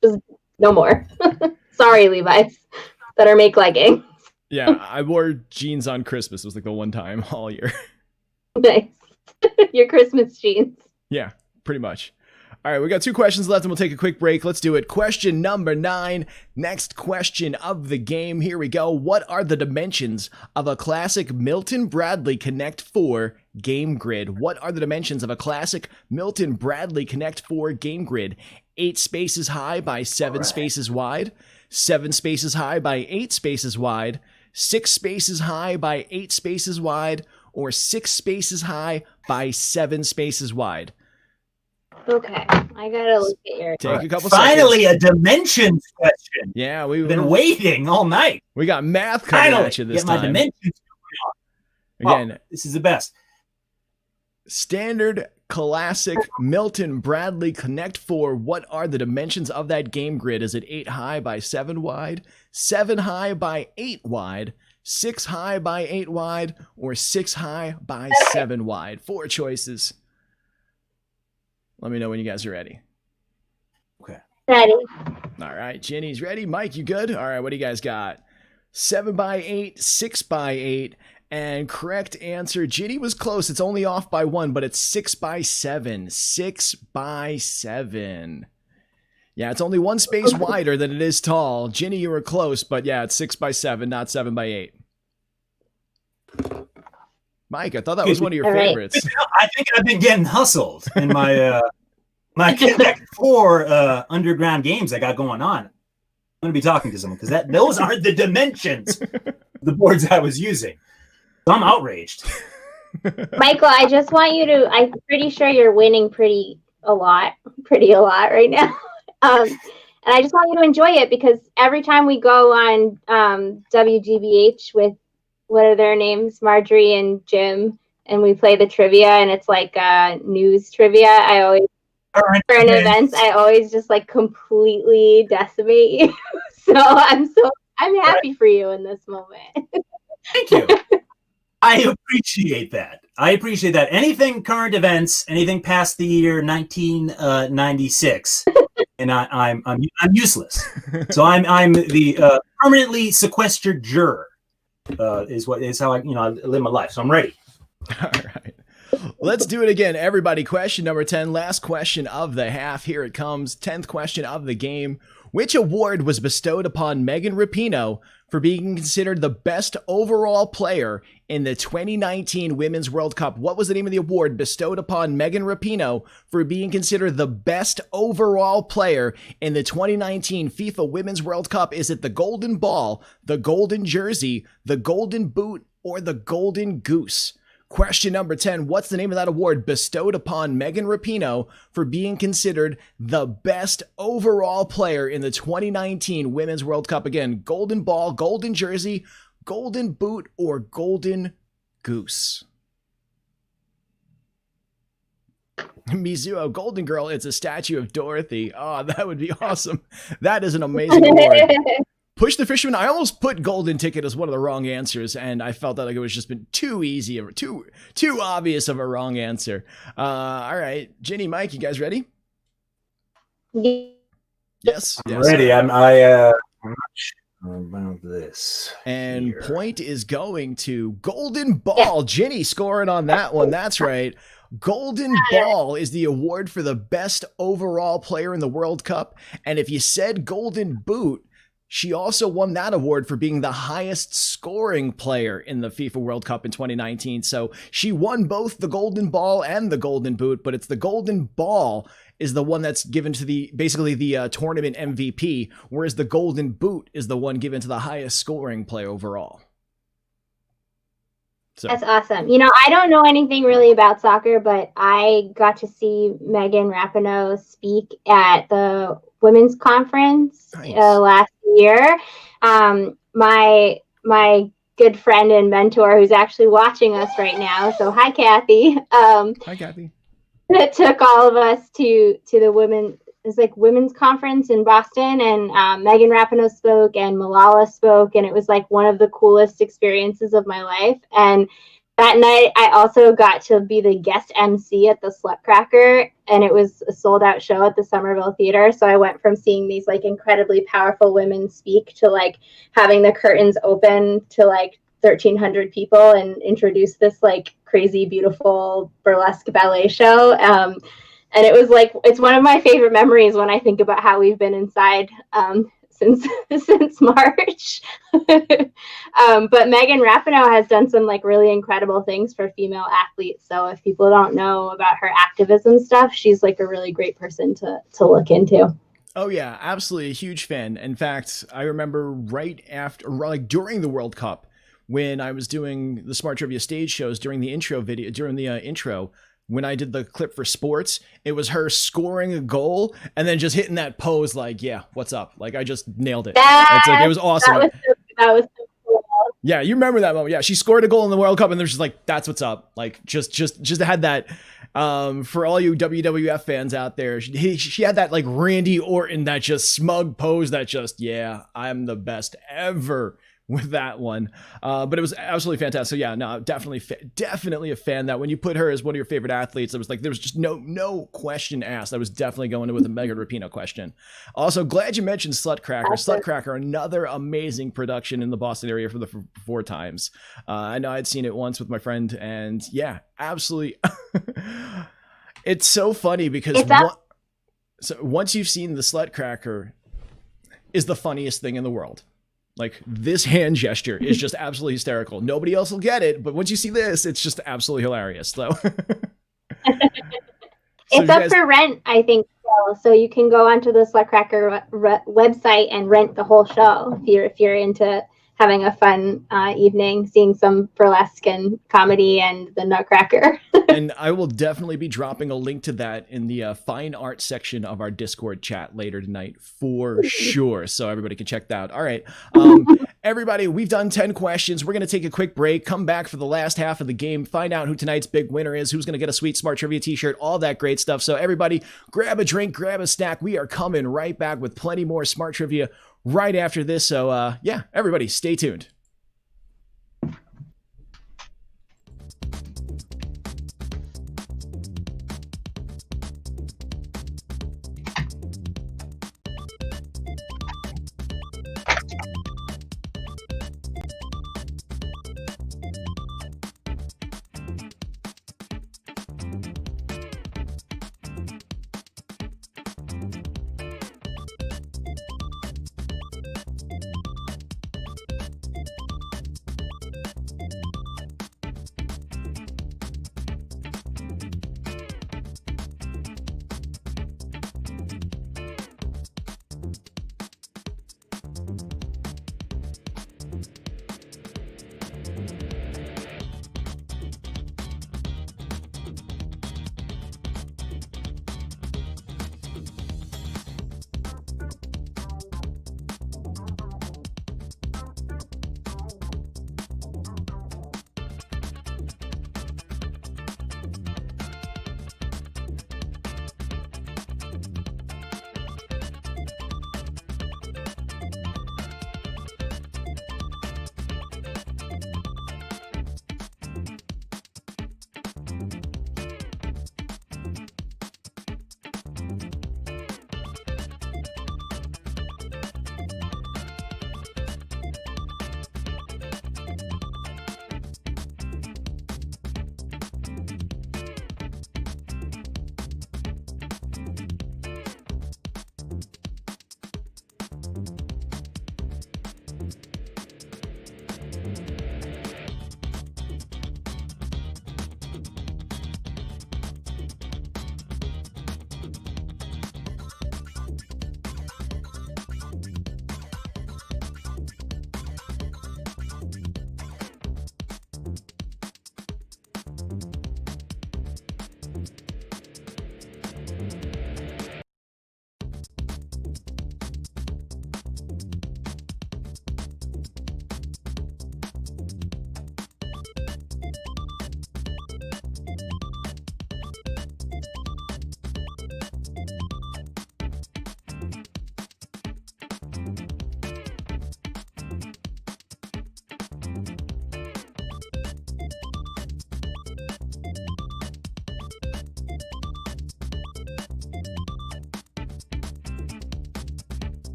Just no more. Sorry, Levi's. Better make leggings. Yeah, I wore jeans on Christmas. It was like the one time all year. Nice. Your Christmas jeans. Yeah, pretty much. All right, we got 2 questions left and we'll take a quick break. Let's do it. Question number 9. Next question of the game. Here we go. What are the dimensions of a classic Milton Bradley Connect 4 game grid? What are the dimensions of a classic Milton Bradley Connect 4 game grid? 8 spaces high by 7 spaces wide. 7 spaces high by 8 spaces wide. 6 spaces high by 8 spaces wide, or 6 spaces high by 7 spaces wide. Okay, I gotta look at your. Take a couple Finally, seconds. A dimensions question. Yeah, we've been waiting all night. We got math coming at you this time. My dimensions again. This is the best. Standard classic Milton Bradley Connect 4. What are the dimensions of that game grid? Is it 8 high by 7 wide, 7 high by 8 wide, 6 high by 8 wide, or 6 high by 7 wide? 4 choices. Let me know when you guys are ready. Okay. Ready. All right, Ginny's ready. Mike, you good? All right, what do you guys got? 7 by 8, 6 by 8. And correct answer, Ginny was close. It's only off by 1, but it's 6 by 7. 6 by 7. Yeah, it's only 1 space wider than it is tall. Ginny, you were close, but yeah, it's 6 by 7, not 7 by 8. Mike, I thought that was one of your favorites. I think I've been getting hustled in my my Connect 4 underground games I got going on. I'm going to be talking to someone because those aren't the dimensions of the boards I was using. So I'm outraged. Michael, I just want you to, I'm pretty sure you're winning pretty a lot right now. And I just want you to enjoy it because every time we go on WGBH with, what are their names? Marjorie and Jim, and we play the trivia and it's like news trivia. I always, current events, I always just like completely decimate you. So I'm happy for you in this moment. Thank you. I appreciate that. Anything current events, anything past the year 1996, and I'm useless. So I'm the permanently sequestered juror. Is how I live my life. So I'm ready. All right. Let's do it again, everybody. Question number 10, last question of the half. Here it comes. 10th question of the game. Which award was bestowed upon Megan Rapinoe for being considered the best overall player in the 2019 Women's World Cup? What was the name of the award bestowed upon Megan Rapinoe for being considered the best overall player in the 2019 FIFA Women's World Cup? Is it the golden ball, the golden jersey, the golden boot, or the golden goose? Question number 10. What's the name of that award bestowed upon Megan Rapinoe for being considered the best overall player in the 2019 Women's World Cup? Again, golden ball, golden jersey, golden boot, or golden goose? Mizuho, Golden Girl, it's a statue of Dorothy. Oh, that would be awesome. That is an amazing award. Push the Fisherman. I almost put Golden Ticket as one of the wrong answers, and I felt that like it was just been too easy, or too obvious of a wrong answer. All right, Ginny, Mike, you guys ready? Yes. I'm ready. I'm not sure about this. And here. point is going to Golden Ball. Ginny scoring on that one. That's right. Golden Ball is the award for the best overall player in the World Cup. And if you said Golden Boot, she also won that award for being the highest scoring player in the FIFA World Cup in 2019. So she won both the Golden Ball and the Golden Boot, but it's the Golden Ball is the one that's given to the tournament MVP, whereas the Golden Boot is the one given to the highest scoring player overall. So. That's awesome. You know, I don't know anything really about soccer, but I got to see Megan Rapinoe speak at the women's conference last year. My good friend and mentor, who's actually watching us right now. So hi, Kathy. Hi, Kathy. That took all of us to the women's conference in Boston, and Megan Rapinoe spoke and Malala spoke, and it was like one of the coolest experiences of my life. And that night I also got to be the guest MC at the Slutcracker, and it was a sold out show at the Somerville Theater. So I went from seeing these like incredibly powerful women speak to like having the curtains open to like 1,300 people and introduce this like crazy, beautiful burlesque ballet show. And it was like, it's one of my favorite memories when I think about how we've been inside since March. But Megan Rapinoe has done some like really incredible things for female athletes. So if people don't know about her activism stuff, she's like a really great person to look into. Oh yeah, absolutely a huge fan. In fact, I remember right after, like during the World Cup, when I was doing the Smart Trivia stage shows during the intro, when I did the clip for sports, it was her scoring a goal and then just hitting that pose like, yeah, what's up? Like I just nailed it. It's like, it was awesome. That was so cool. Yeah, you remember that moment. Yeah, she scored a goal in the World Cup and there's just like, that's what's up. Like just had that, for all you WWF fans out there, she had that like Randy Orton, that just smug pose that just, yeah, I'm the best ever. With that one, but it was absolutely fantastic. So yeah, no, definitely a fan. That when you put her as one of your favorite athletes, it was like there was just no question asked. I was definitely going with a Megan Rapinoe question. Also, glad you mentioned Slutcracker. Slutcracker, another amazing production in the Boston area for the 4 times. I know I'd seen it once with my friend, and yeah, absolutely. It's so funny because once you've seen the Slutcracker, is the funniest thing in the world. Like this hand gesture is just absolutely hysterical. Nobody else will get it, but once you see this, it's just absolutely hilarious. So it's up for rent, I think. So you can go onto the Slutcracker website and rent the whole show if you're into having a fun evening, seeing some burlesque and comedy and the Nutcracker. And I will definitely be dropping a link to that in the fine art section of our Discord chat later tonight for sure. So everybody can check that out. All right. Everybody, we've done 10 questions. We're going to take a quick break, come back for the last half of the game, find out who tonight's big winner is, who's going to get a sweet Smart Trivia t-shirt, all that great stuff. So everybody grab a drink, grab a snack. We are coming right back with plenty more Smart Trivia right after this. So yeah, everybody stay tuned.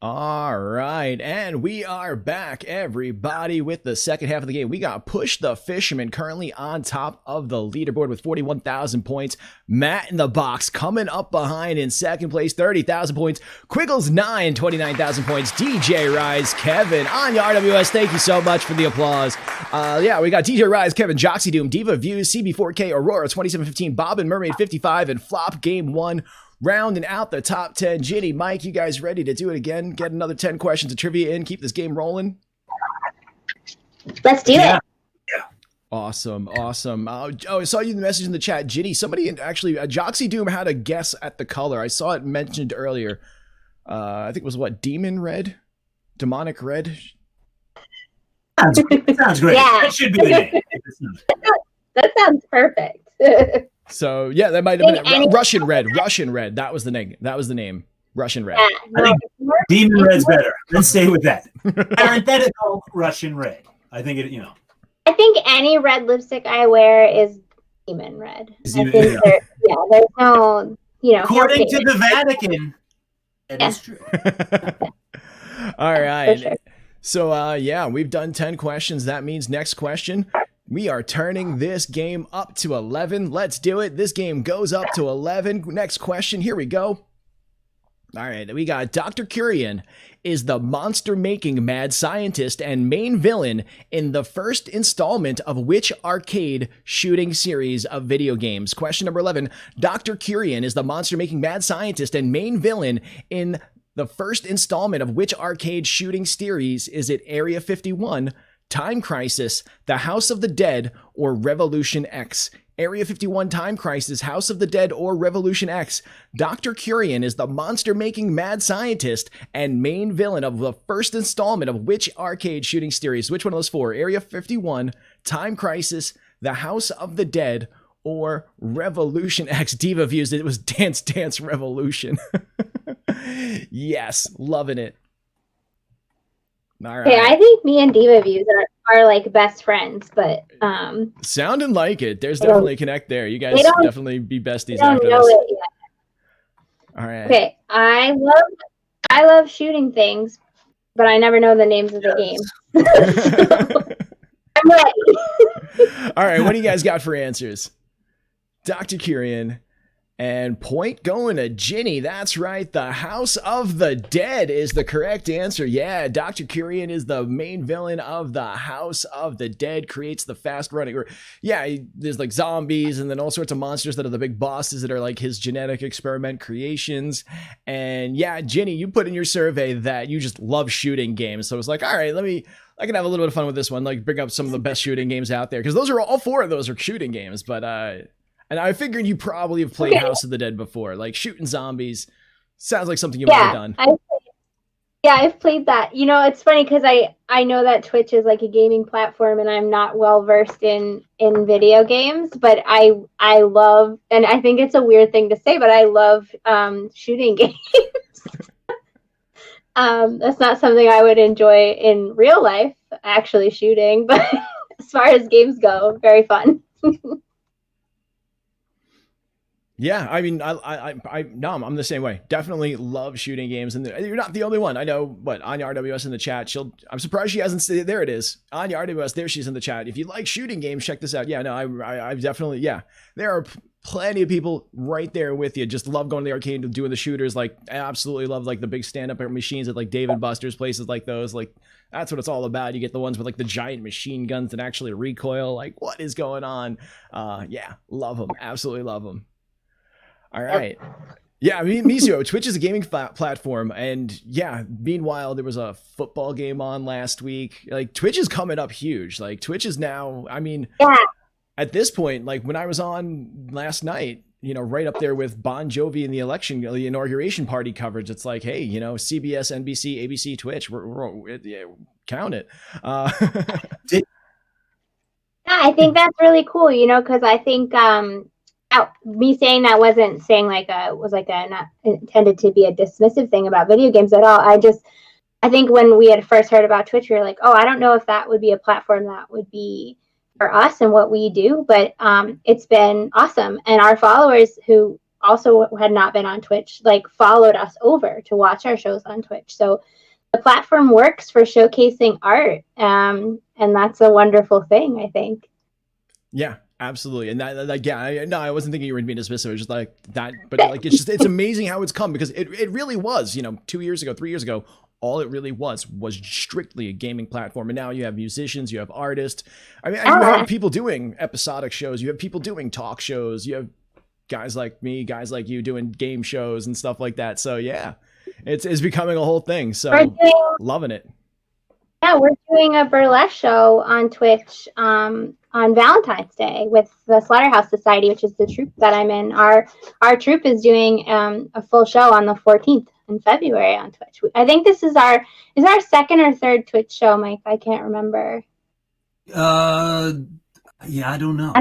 All right, and we are back, everybody, with the second half of the game. We got Push the Fisherman currently on top of the leaderboard with 41,000 points. Matt in the box coming up behind in second place, 30,000 points. Quiggles 9, 29,000 points. DJ Rise, Kevin, Anya RWS, thank you so much for the applause. Yeah, we got DJ Rise, Kevin, Joxy Doom, Diva Views, CB4K, Aurora 2715, Bob and Mermaid 55, and Flop Game 1. Rounding out the top 10, Ginny, Mike, you guys ready to do it again? Get another 10 questions of trivia in, keep this game rolling? Let's do it. Awesome. I saw you in the message in the chat, Ginny. Somebody actually, Joxy Doom had a guess at the color. I saw it mentioned earlier. I think it was what, Demon Red? Demonic Red? Sounds great. Yeah. That should be the name. That sounds perfect. So yeah, that might have been Russian Red. Russian Red. That was the name. Russian Red. Yeah, I think Demon Red's better. Let's stay with that. Parenthetical Russian Red. I think it. I think any red lipstick I wear is demon red. There's no, according to the Vatican, it is true. All right. Sure. So yeah, we've done 10 questions. That means next question. We are turning this game up to 11. Let's do it. This game goes up to 11. Next question. Here we go. All right. We got Dr. Curian is the monster-making mad scientist and main villain in the first installment of which arcade shooting series of video games? Question number 11. Dr. Curian is the monster-making mad scientist and main villain in the first installment of which arcade shooting series? Is it Area 51, Time Crisis, The House of the Dead, or Revolution X? Area 51, Time Crisis, House of the Dead, or Revolution X? Dr. Curian is the monster-making mad scientist and main villain of the first installment of which arcade shooting series? Which one of those four? Area 51, Time Crisis, The House of the Dead, or Revolution X? Diva Views, it was Dance Dance Revolution. Yes, loving it. All right. Okay, I think me and Diva Views are like best friends, but sounding like it. There's definitely a connect there. You guys definitely be besties I after don't know this. it yet. All right. Okay, I love shooting things, but I never know the names of the game. I'm ready. All right, what do you guys got for answers? Dr. Curian. And point going to Ginny. That's right. The House of the Dead is the correct answer. Yeah, Dr. Curian is the main villain of the House of the Dead, creates the fast running. Or yeah, there's like zombies and then all sorts of monsters that are the big bosses that are like his genetic experiment creations. And yeah, Ginny, you put in your survey that you just love shooting games. So it's like, all right, I can have a little bit of fun with this one. Like bring up some of the best shooting games out there. Because those are all four of those are shooting games. But and I figured you probably have played House of the Dead before. Like shooting zombies sounds like something you might have done. I've played that. It's funny because I know that Twitch is like a gaming platform and I'm not well versed in video games, but I love, and I think it's a weird thing to say, but I love shooting games. That's not something I would enjoy in real life, actually shooting, but as far as games go, very fun. Yeah, I mean, I'm the same way. Definitely love shooting games, and you're not the only one. I know, Anya RWS in the chat. I'm surprised she hasn't stayed. There it is, Anya RWS. There she's in the chat. If you like shooting games, check this out. Yeah, no, I definitely, yeah. There are plenty of people right there with you. Just love going to the arcade and doing the shooters. Like, I absolutely love like the big stand-up machines at like Dave & Buster's, places like those. Like, that's what it's all about. You get the ones with like the giant machine guns that actually recoil. Like, what is going on? Yeah, love them. Absolutely love them. All right. Yeah, I mean, me too. Twitch is a gaming platform, and yeah. Meanwhile, there was a football game on last week. Like Twitch is coming up huge. Like Twitch is now. I mean, Yeah. at this point, like when I was on last night, you know, right up there with Bon Jovi in the election, the inauguration party coverage. It's like, hey, you know, CBS, NBC, ABC, Twitch. Yeah, count it. Yeah, I think that's really cool, you know, because I think me saying that wasn't saying not intended to be a dismissive thing about video games at all. I think when we had first heard about Twitch, we were like, oh, I don't know if that would be a platform that would be for us and what we do, but it's been awesome. And our followers who also had not been on Twitch, like followed us over to watch our shows on Twitch. So the platform works for showcasing art. And that's a wonderful thing, I think. Yeah, absolutely. And that, like, yeah, no, I wasn't thinking you were being dismissive. It was just like that, but like, it's amazing how it's come, because it really was, you know, 2 years ago, 3 years ago, all it really was strictly a gaming platform. And now you have musicians, you have artists. I mean, you have people doing episodic shows. You have people doing talk shows. You have guys like me, guys like you doing game shows and stuff like that. So yeah, it's becoming a whole thing. So loving it. Yeah, we're doing a burlesque show on Twitch on Valentine's Day with the Slaughterhouse Society, which is the troupe that I'm in. Our troupe is doing a full show on the 14th in February on Twitch. I think this is our second or third Twitch show, Mike. I can't remember. Yeah, I don't know.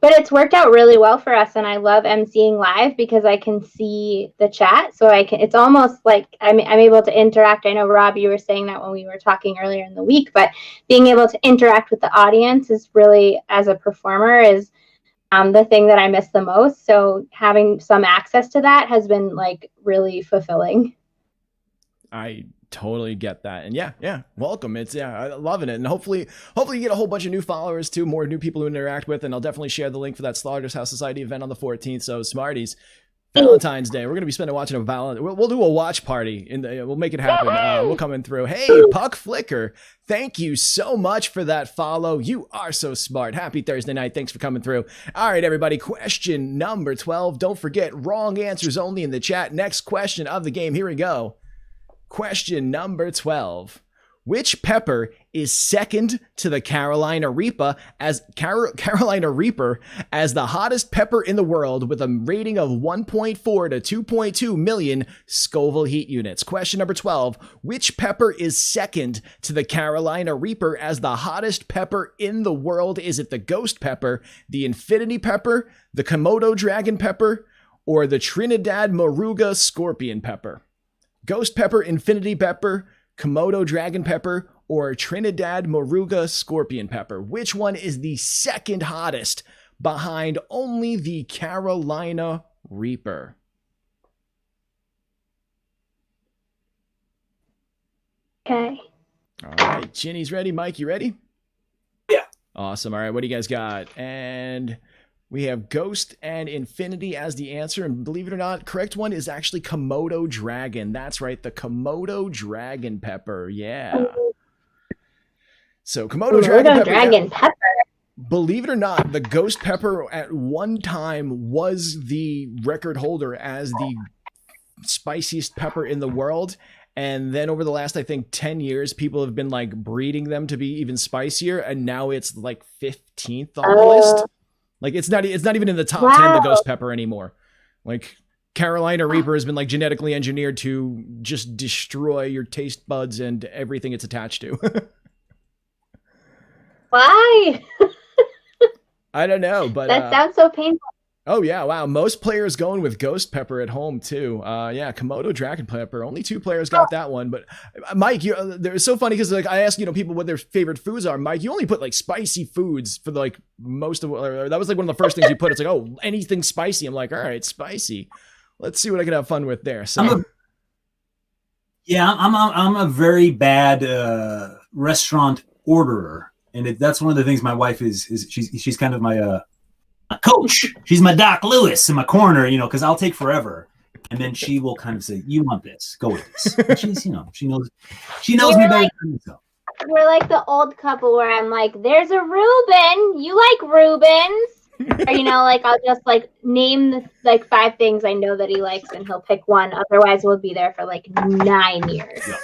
But it's worked out really well for us, and I love emceeing live because I can see the chat, so it's almost like I'm able to interact. I know, Rob, you were saying that when we were talking earlier in the week, but being able to interact with the audience is really, as a performer, is the thing that I miss the most. So having some access to that has been like really fulfilling. I totally get that. And yeah, welcome. I'm loving it. And hopefully you get a whole bunch of new followers too, more new people to interact with. And I'll definitely share the link for that Slaughterhouse Society event on the 14th. So Smarties, Valentine's Day, we're going to be spending watching we'll do a watch party we'll make it happen. We'll come in through. Hey, Puck Flicker, thank you so much for that follow. You are so smart. Happy Thursday night. Thanks for coming through. All right, everybody. Question number 12. Don't forget, wrong answers only in the chat. Next question of the game. Here we go. Question number 12. Which pepper is second to the Carolina Reaper as the hottest pepper in the world with a rating of 1.4 to 2.2 million Scoville heat units? Question number 12. Which pepper is second to the Carolina Reaper as the hottest pepper in the world? Is it the ghost pepper, the infinity pepper, the Komodo dragon pepper, or the Trinidad Moruga scorpion pepper? Ghost pepper, infinity pepper, Komodo dragon pepper, or Trinidad Moruga scorpion pepper? Which one is the second hottest behind only the Carolina Reaper? Okay. All right, Ginny's ready. Mike, you ready? Yeah. Awesome. All right, what do you guys got? And we have Ghost and Infinity as the answer. And believe it or not, correct one is actually Komodo Dragon. That's right, the Komodo Dragon pepper. Yeah. So Komodo Dragon pepper. Believe it or not, the ghost pepper at one time was the record holder as the spiciest pepper in the world. And then over the last, I think, 10 years, people have been like breeding them to be even spicier. And now it's like 15th on the list. Like it's not even in the top 10, the ghost pepper anymore. Like Carolina Reaper has been like genetically engineered to just destroy your taste buds and everything it's attached to. Why? I don't know, but that sounds so painful. Oh yeah, wow. Most players going with ghost pepper at home too. Yeah, Komodo dragon pepper. Only 2 players got that one. But Mike, it's so funny because like I asked people what their favorite foods are. Mike, you only put like spicy foods for like most of. That was like one of the first things you put. It's like, oh, anything spicy. I'm like, all right, spicy. Let's see what I can have fun with there. So I'm a very bad restaurant orderer, and that's one of the things my wife is she's kind of my coach. She's my Doc Lewis in my corner, because I'll take forever, and then she will kind of say, "You want this? Go with this." And she's, she knows me better than myself. We're like the old couple where I'm like, "There's a Reuben. You like Reubens?" Or, like I'll just like name the like 5 things I know that he likes, and he'll pick one. Otherwise, we'll be there for like 9 years. Yeah.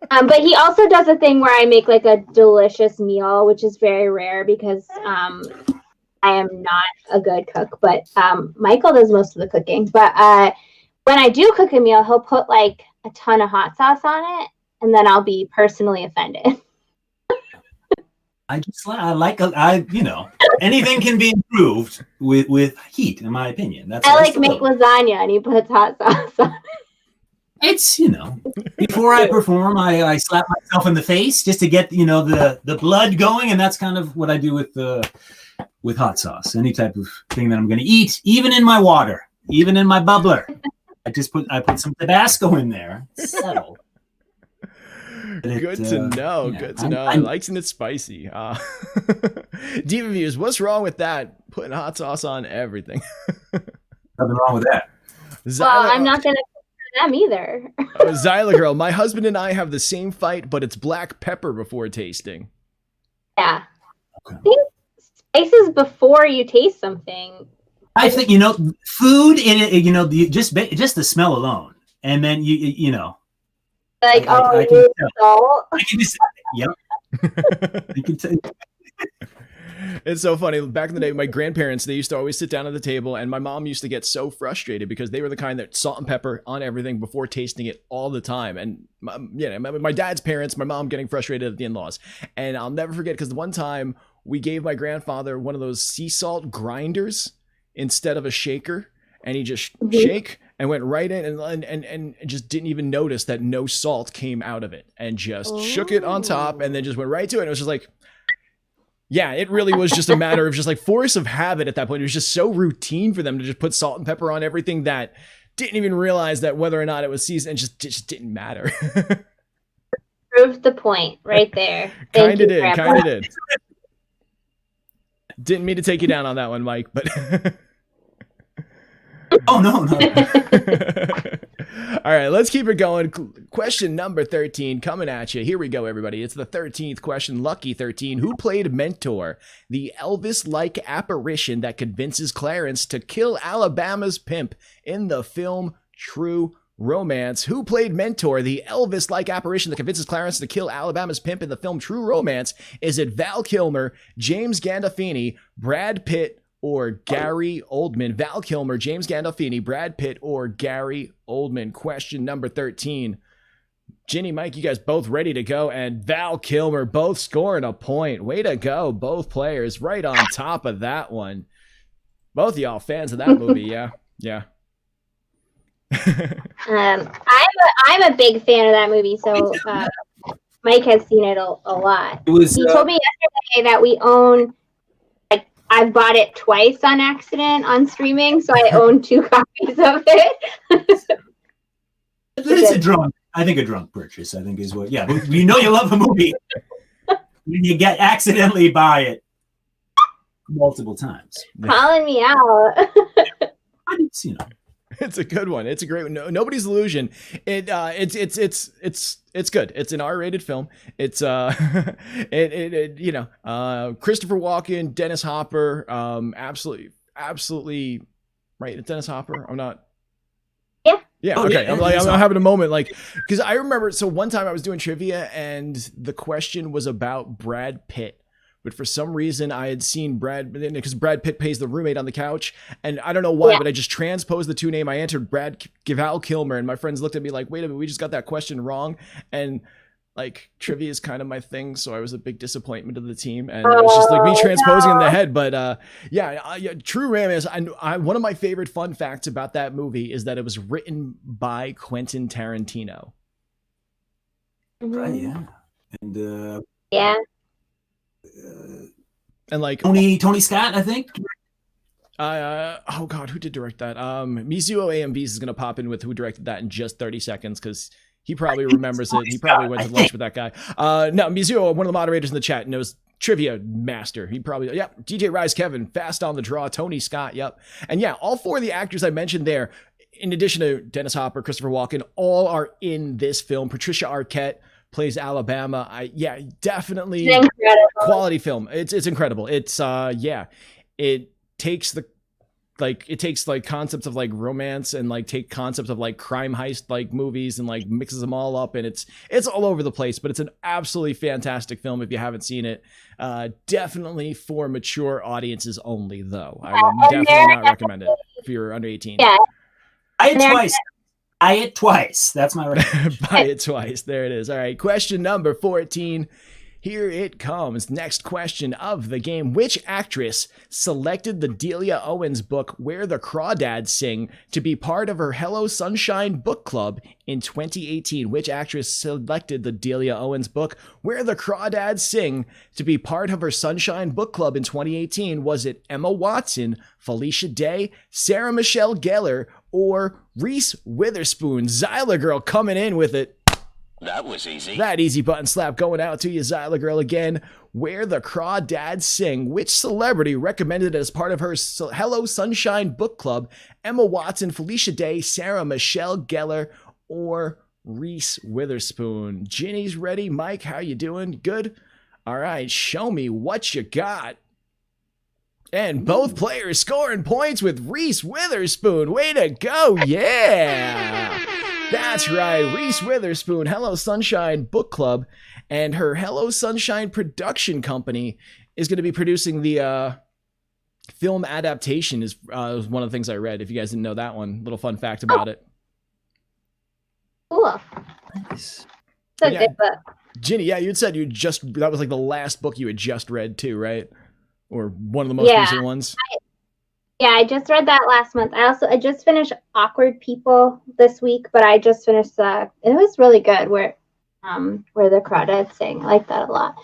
But he also does a thing where I make like a delicious meal, which is very rare because I am not a good cook. But Michael does most of the cooking. But when I do cook a meal, he'll put like a ton of hot sauce on it, and then I'll be personally offended. Anything can be improved with heat, in my opinion. I like make lasagna, and he puts hot sauce on it. It's, before I perform, I slap myself in the face just to get, the blood going. And that's kind of what I do with hot sauce. Any type of thing that I'm going to eat, even in my water, even in my bubbler. I put some Tabasco in there. It's settled. Good to know. Good to know. I likes it spicy. Diva Views, what's wrong with that? Putting hot sauce on everything. Nothing wrong with that. Well, I'm not going to them either. Zyla girl, my husband and I have the same fight, but it's black pepper before tasting. Yeah. Okay. I think spices before you taste something. I think food in it. Just the smell alone, and then you know. Like I can just yep. I can tell. It's so funny. Back in the day, my grandparents, they used to always sit down at the table, and my mom used to get so frustrated because they were the kind that salt and pepper on everything before tasting it all the time. And my dad's parents, my mom getting frustrated at the in-laws. And I'll never forget, because the one time we gave my grandfather one of those sea salt grinders instead of a shaker, and he just shake and went right in and just didn't even notice that no salt came out of it, and just shook it on top and then just went right to it. And it was just like, yeah, it really was just a matter of just like force of habit at that point. It was just so routine for them to just put salt and pepper on everything that didn't even realize that whether or not it was seasoned, and just didn't matter. Proved the point right there. Kind of did. Didn't mean to take you down on that one, Mike, but... Oh, no. All right, let's keep it going. Question number 13 coming at you. Here we go, everybody. It's the 13th question. Lucky 13. Who played Mentor, the Elvis-like apparition that convinces Clarence to kill Alabama's pimp in the film True Romance? Who played Mentor, the Elvis-like apparition that convinces Clarence to kill Alabama's pimp in the film True Romance? Is it Val Kilmer, James Gandolfini, Brad Pitt, or Gary Oldman? Val Kilmer, James Gandolfini, Brad Pitt, or Gary Oldman? Question number 13. Ginny, Mike, you guys both ready to go, and Val Kilmer both scoring a point. Way to go, both players right on top of that one. Both of y'all fans of that movie, yeah. I'm a big fan of that movie, so Mike has seen it a lot. He told me yesterday that we own. I've bought it twice on accident on streaming, so I own 2 copies of it. It's a drunk purchase, I think is what, yeah. You know you love a movie when you accidentally buy it multiple times. Calling me out. It's a good one. It's a great one. Nobody's Illusion. It's good. It's an R-rated film. It's Christopher Walken, Dennis Hopper, absolutely right. It's Dennis Hopper. I'm not. Yeah. Okay. I'm having a moment, because I remember. So one time I was doing trivia and the question was about Brad Pitt. But for some reason, I had seen because Brad Pitt plays the roommate on the couch. And I don't know why, but I just transposed the 2 names. I entered Val Kilmer, and my friends looked at me like, wait a minute, we just got that question wrong. And trivia is kind of my thing. So I was a big disappointment to the team. And it was just me transposing in the head. But True Romance. One of my favorite fun facts about that movie is that it was written by Quentin Tarantino. Right, yeah. And yeah. And Tony Scott, I think. Oh God, who did direct that? Mizuo AMVs is gonna pop in with who directed that in just 30 seconds because he probably remembers it. He probably went to lunch with that guy. No, Mizuo, one of the moderators in the chat, knows trivia master. He probably, DJ Rise Kevin, fast on the draw, Tony Scott, and all 4 of the actors I mentioned there, in addition to Dennis Hopper, Christopher Walken, all are in this film. Patricia Arquette plays Alabama. Definitely quality film. It's incredible. It's it takes concepts of like romance and like take concepts of like crime heist like movies and like mixes them all up, and it's all over the place, but it's an absolutely fantastic film if you haven't seen it. Definitely for mature audiences only, though. I would definitely not recommend it if you're under 18. Yeah. Buy it twice. That's my recommendation. Buy it twice. There it is. All right. Question number 14. Here it comes. Next question of the game. Which actress selected the Delia Owens book Where the Crawdads Sing to be part of her Hello Sunshine book club in 2018? Which actress selected the Delia Owens book Where the Crawdads Sing to be part of her Sunshine book club in 2018? Was it Emma Watson, Felicia Day, Sarah Michelle Gellar, or Reese Witherspoon? Zyla Girl coming in with it. That was easy. That easy button slap going out to you, Zyla Girl again. Where the Crawdads Sing. Which celebrity recommended it as part of her Hello Sunshine book club? Emma Watson, Felicia Day, Sarah Michelle Gellar, or Reese Witherspoon? Ginny's ready. Mike, how you doing? Good? All right, show me what you got. And both players scoring points with Reese Witherspoon. Way to go. Yeah. That's right. Reese Witherspoon, Hello Sunshine Book Club, and her Hello Sunshine production company is going to be producing the film adaptation is one of the things I read. If you guys didn't know that one, little fun fact about it. Cool. Nice. It's a good book. Ginny, yeah, you said that was like the last book you had just read too, right? Or one of the most recent ones. I just read that last month. I just finished Awkward People this week, but I just finished it was really good where the Crawdads Sing. I like that a lot.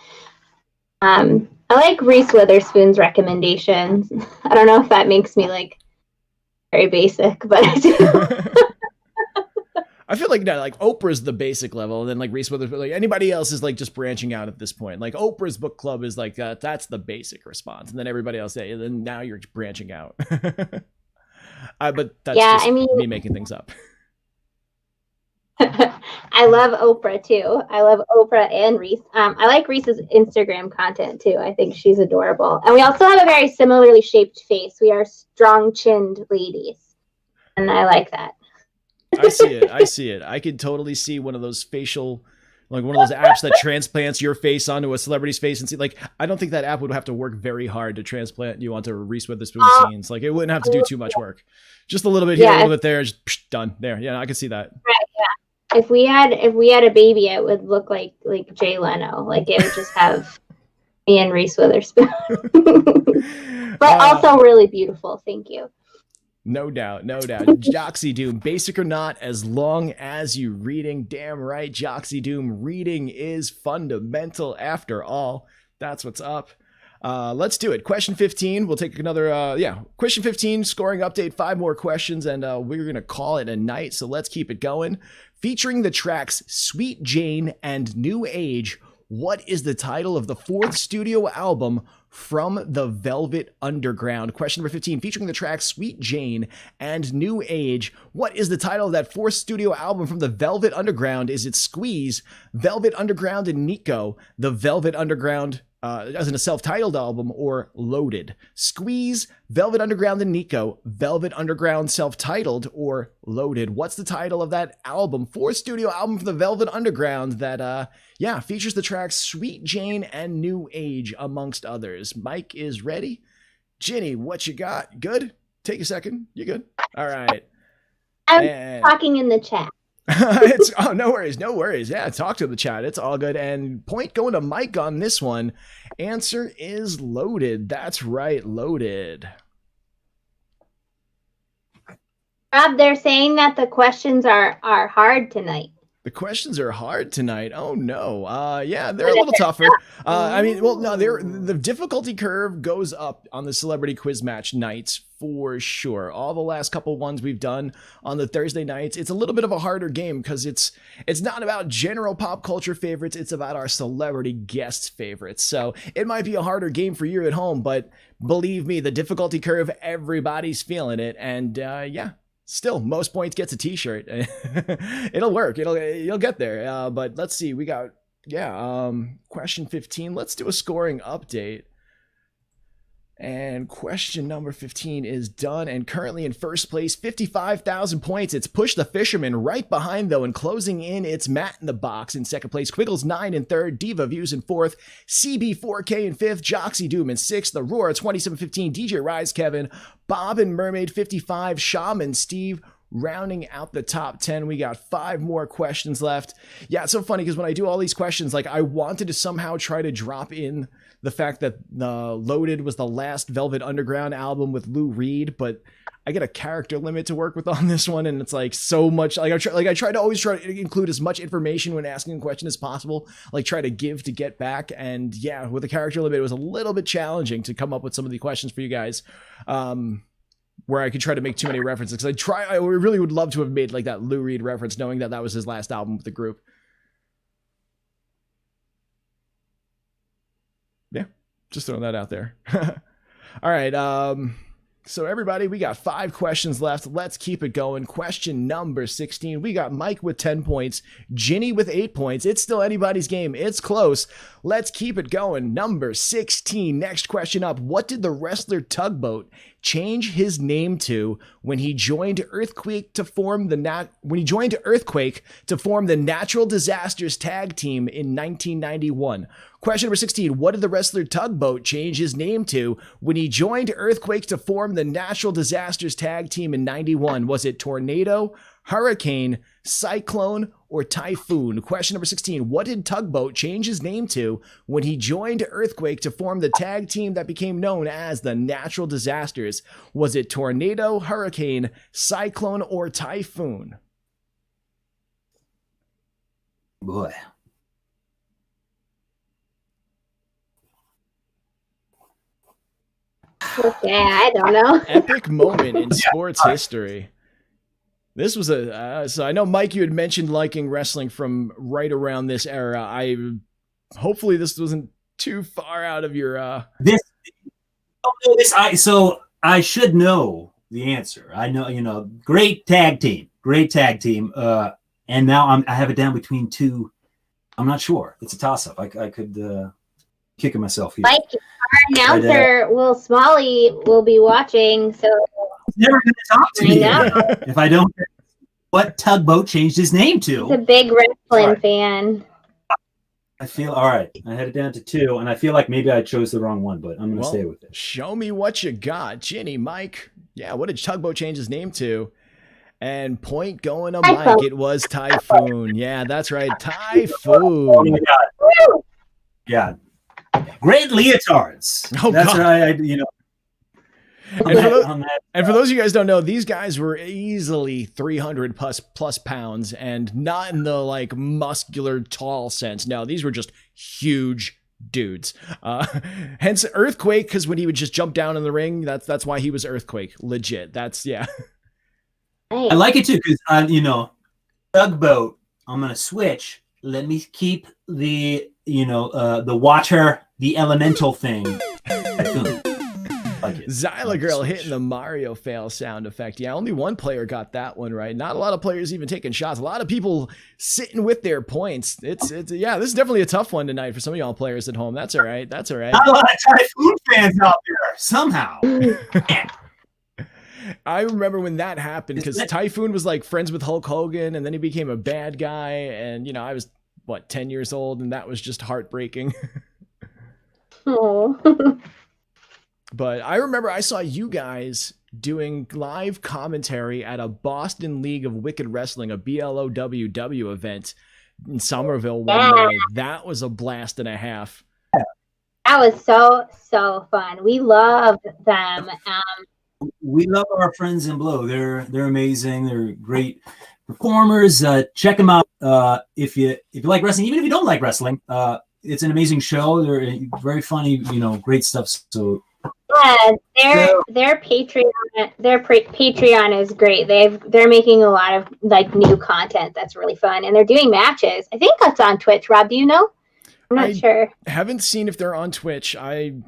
I like Reese Witherspoon's recommendations. I don't know if that makes me like very basic, but I do. I feel like Oprah's the basic level, and then like Reese Witherspoon, like anybody else is like just branching out at this point. Like Oprah's book club is like that's the basic response, and then everybody else, then now you're branching out. But that's just me making things up. I love Oprah too. I love Oprah and Reese. I like Reese's Instagram content too. I think she's adorable, and we also have a very similarly shaped face. We are strong-chinned ladies, and I like that. I see it. I could totally see one of those facial, like one of those apps that transplants your face onto a celebrity's face and see, like, I don't think that app would have to work very hard to transplant you onto Reese Witherspoon scenes. Like, it wouldn't have to do too much work. Just a little bit here, a little bit there, just done. There. Yeah, I can see that. Right, yeah. If we had a baby, it would look like Jay Leno. Like, it would just have me and Reese Witherspoon. But also really beautiful. Thank you. No doubt. Joxy Doom, basic or not, as long as you reading. Damn right, Joxy Doom, reading is fundamental after all. That's what's up. Let's do it. Question 15. We'll take another, question 15, scoring update, 5 more questions, and we're going to call it a night, so let's keep it going. Featuring the tracks Sweet Jane and New Age, what is the title of the 4th studio album from the Velvet Underground? Question number 15, featuring the tracks Sweet Jane and New Age, what is the title of that 4th studio album from the Velvet Underground? Is it Squeeze, Velvet Underground and Nico, the Velvet Underground as in a self-titled album, or Loaded? Squeeze, Velvet Underground and Nico, Velvet Underground self-titled, or Loaded? What's the title of that album, 4th studio album from the Velvet Underground that features the tracks Sweet Jane and New Age, amongst others? Mike is ready. Ginny, what you got? Good? Take a second. You good? All right. I'm talking in the chat. No worries. Yeah, talk to the chat. It's all good. And point going to Mike on this one. Answer is Loaded. That's right, Loaded. Rob, they're saying that the questions are hard tonight. The questions are hard tonight. Oh no. They're a little tougher. The difficulty curve goes up on the Celebrity Quiz Match nights for sure. All the last couple ones we've done on the Thursday nights, it's a little bit of a harder game because it's not about general pop culture favorites. It's about our celebrity guest favorites. So it might be a harder game for you at home, but believe me, the difficulty curve, everybody's feeling it. And still, most points gets a t-shirt. It'll work. You'll get there. But let's see. We got, question 15. Let's do a scoring update. And question number 15 is done. And currently in first place, 55,000 points. It's Push the Fisherman. Right behind, though, and closing in, it's Matt in the Box in second place. Quiggles 9 in third. Diva Views in fourth. CB4K in fifth. Joxy Doom in sixth. Aurora 2715. DJ Rise Kevin. Bob and Mermaid 55. Shaman Steve. Rounding out the top 10, we got 5 more questions left. Yeah, it's so funny because when I do all these questions, like I wanted to somehow try to drop in the fact that Loaded was the last Velvet Underground album with Lou Reed, but I get a character limit to work with on this one, and it's like so much. Like I try to always try to include as much information when asking a question as possible. Like try to give to get back, and yeah, with a character limit, it was a little bit challenging to come up with some of the questions for you guys. Where I could try to make too many references. Because I really would love to have made like that Lou Reed reference, knowing that that was his last album with the group. Yeah, just throwing that out there. All right. So everybody, we got 5 questions left. Let's keep it going. Question number 16. We got Mike with 10 points, Ginny with 8 points. It's still anybody's game. It's close. Let's keep it going. Number 16. Next question up. What did the wrestler Tugboat change his name to when he joined Earthquake to form the Natural Disasters Tag Team in 1991? Question number 16. What did the wrestler Tugboat change his name to when he joined Earthquake to form the Natural Disasters Tag Team in 91? Was it Tornado, Hurricane, Cyclone, or Typhoon? Question number 16. What did Tugboat change his name to when he joined Earthquake to form the tag team that became known as the Natural Disasters? Was it Tornado, Hurricane, Cyclone, or Typhoon? Boy. Okay, I don't know. Epic moment in sports history. This was so I know, Mike, you had mentioned liking wrestling from right around this era. Hopefully this wasn't too far out of your So I should know the answer. I know, great tag team. And now I have it down between 2. I'm not sure. It's a toss up. I could kicking myself here. Like our announcer, Will Smalley, will be watching, so he's never going to talk to me know. if I don't. What Tugboat changed his name to? He's a big wrestling fan. I feel all right. I had it down to 2, and I feel like maybe I chose the wrong one, but I'm going to stay with it. Show me what you got, Ginny, Mike. Yeah, what did Tugboat change his name to? And point going to Mike. It was Typhoon. Yeah, that's right, Typhoon. Oh my God. Yeah. Great leotards. Oh, that's God. right. And for those of you guys don't know, these guys were easily 300 plus pounds, and not in the like muscular tall sense. No, these were just huge dudes. Hence Earthquake, because when he would just jump down in the ring, that's why he was Earthquake. Legit. That's yeah. I like it too, because Tugboat. I'm gonna switch. Let me keep the the water, the elemental thing. Like Zyla Girl hitting the Mario fail sound effect. Yeah, only one player got that one right. Not a lot of players even taking shots. A lot of people sitting with their points. It's yeah, this is definitely a tough one tonight for some of y'all players at home. That's all right. That's all right. Not a lot of Typhoon fans out there somehow. I remember when that happened because Typhoon was like friends with Hulk Hogan, and then he became a bad guy. And I was 10 years old, and that was just heartbreaking. Oh. But I remember I saw you guys doing live commentary at a Boston League of Wicked Wrestling, a BLOWW event in Somerville one day. That was a blast and a half. That was so fun. We loved them. We love our friends in Blow. They're amazing. They're great performers. Check them out if you like wrestling. Even if you don't like wrestling, it's an amazing show. They're very funny. Great stuff. So. Yeah, their Patreon is great. They're making a lot of like new content that's really fun, and they're doing matches. I think that's on Twitch. Rob, do you know? I'm not sure. Haven't seen if they're on Twitch. I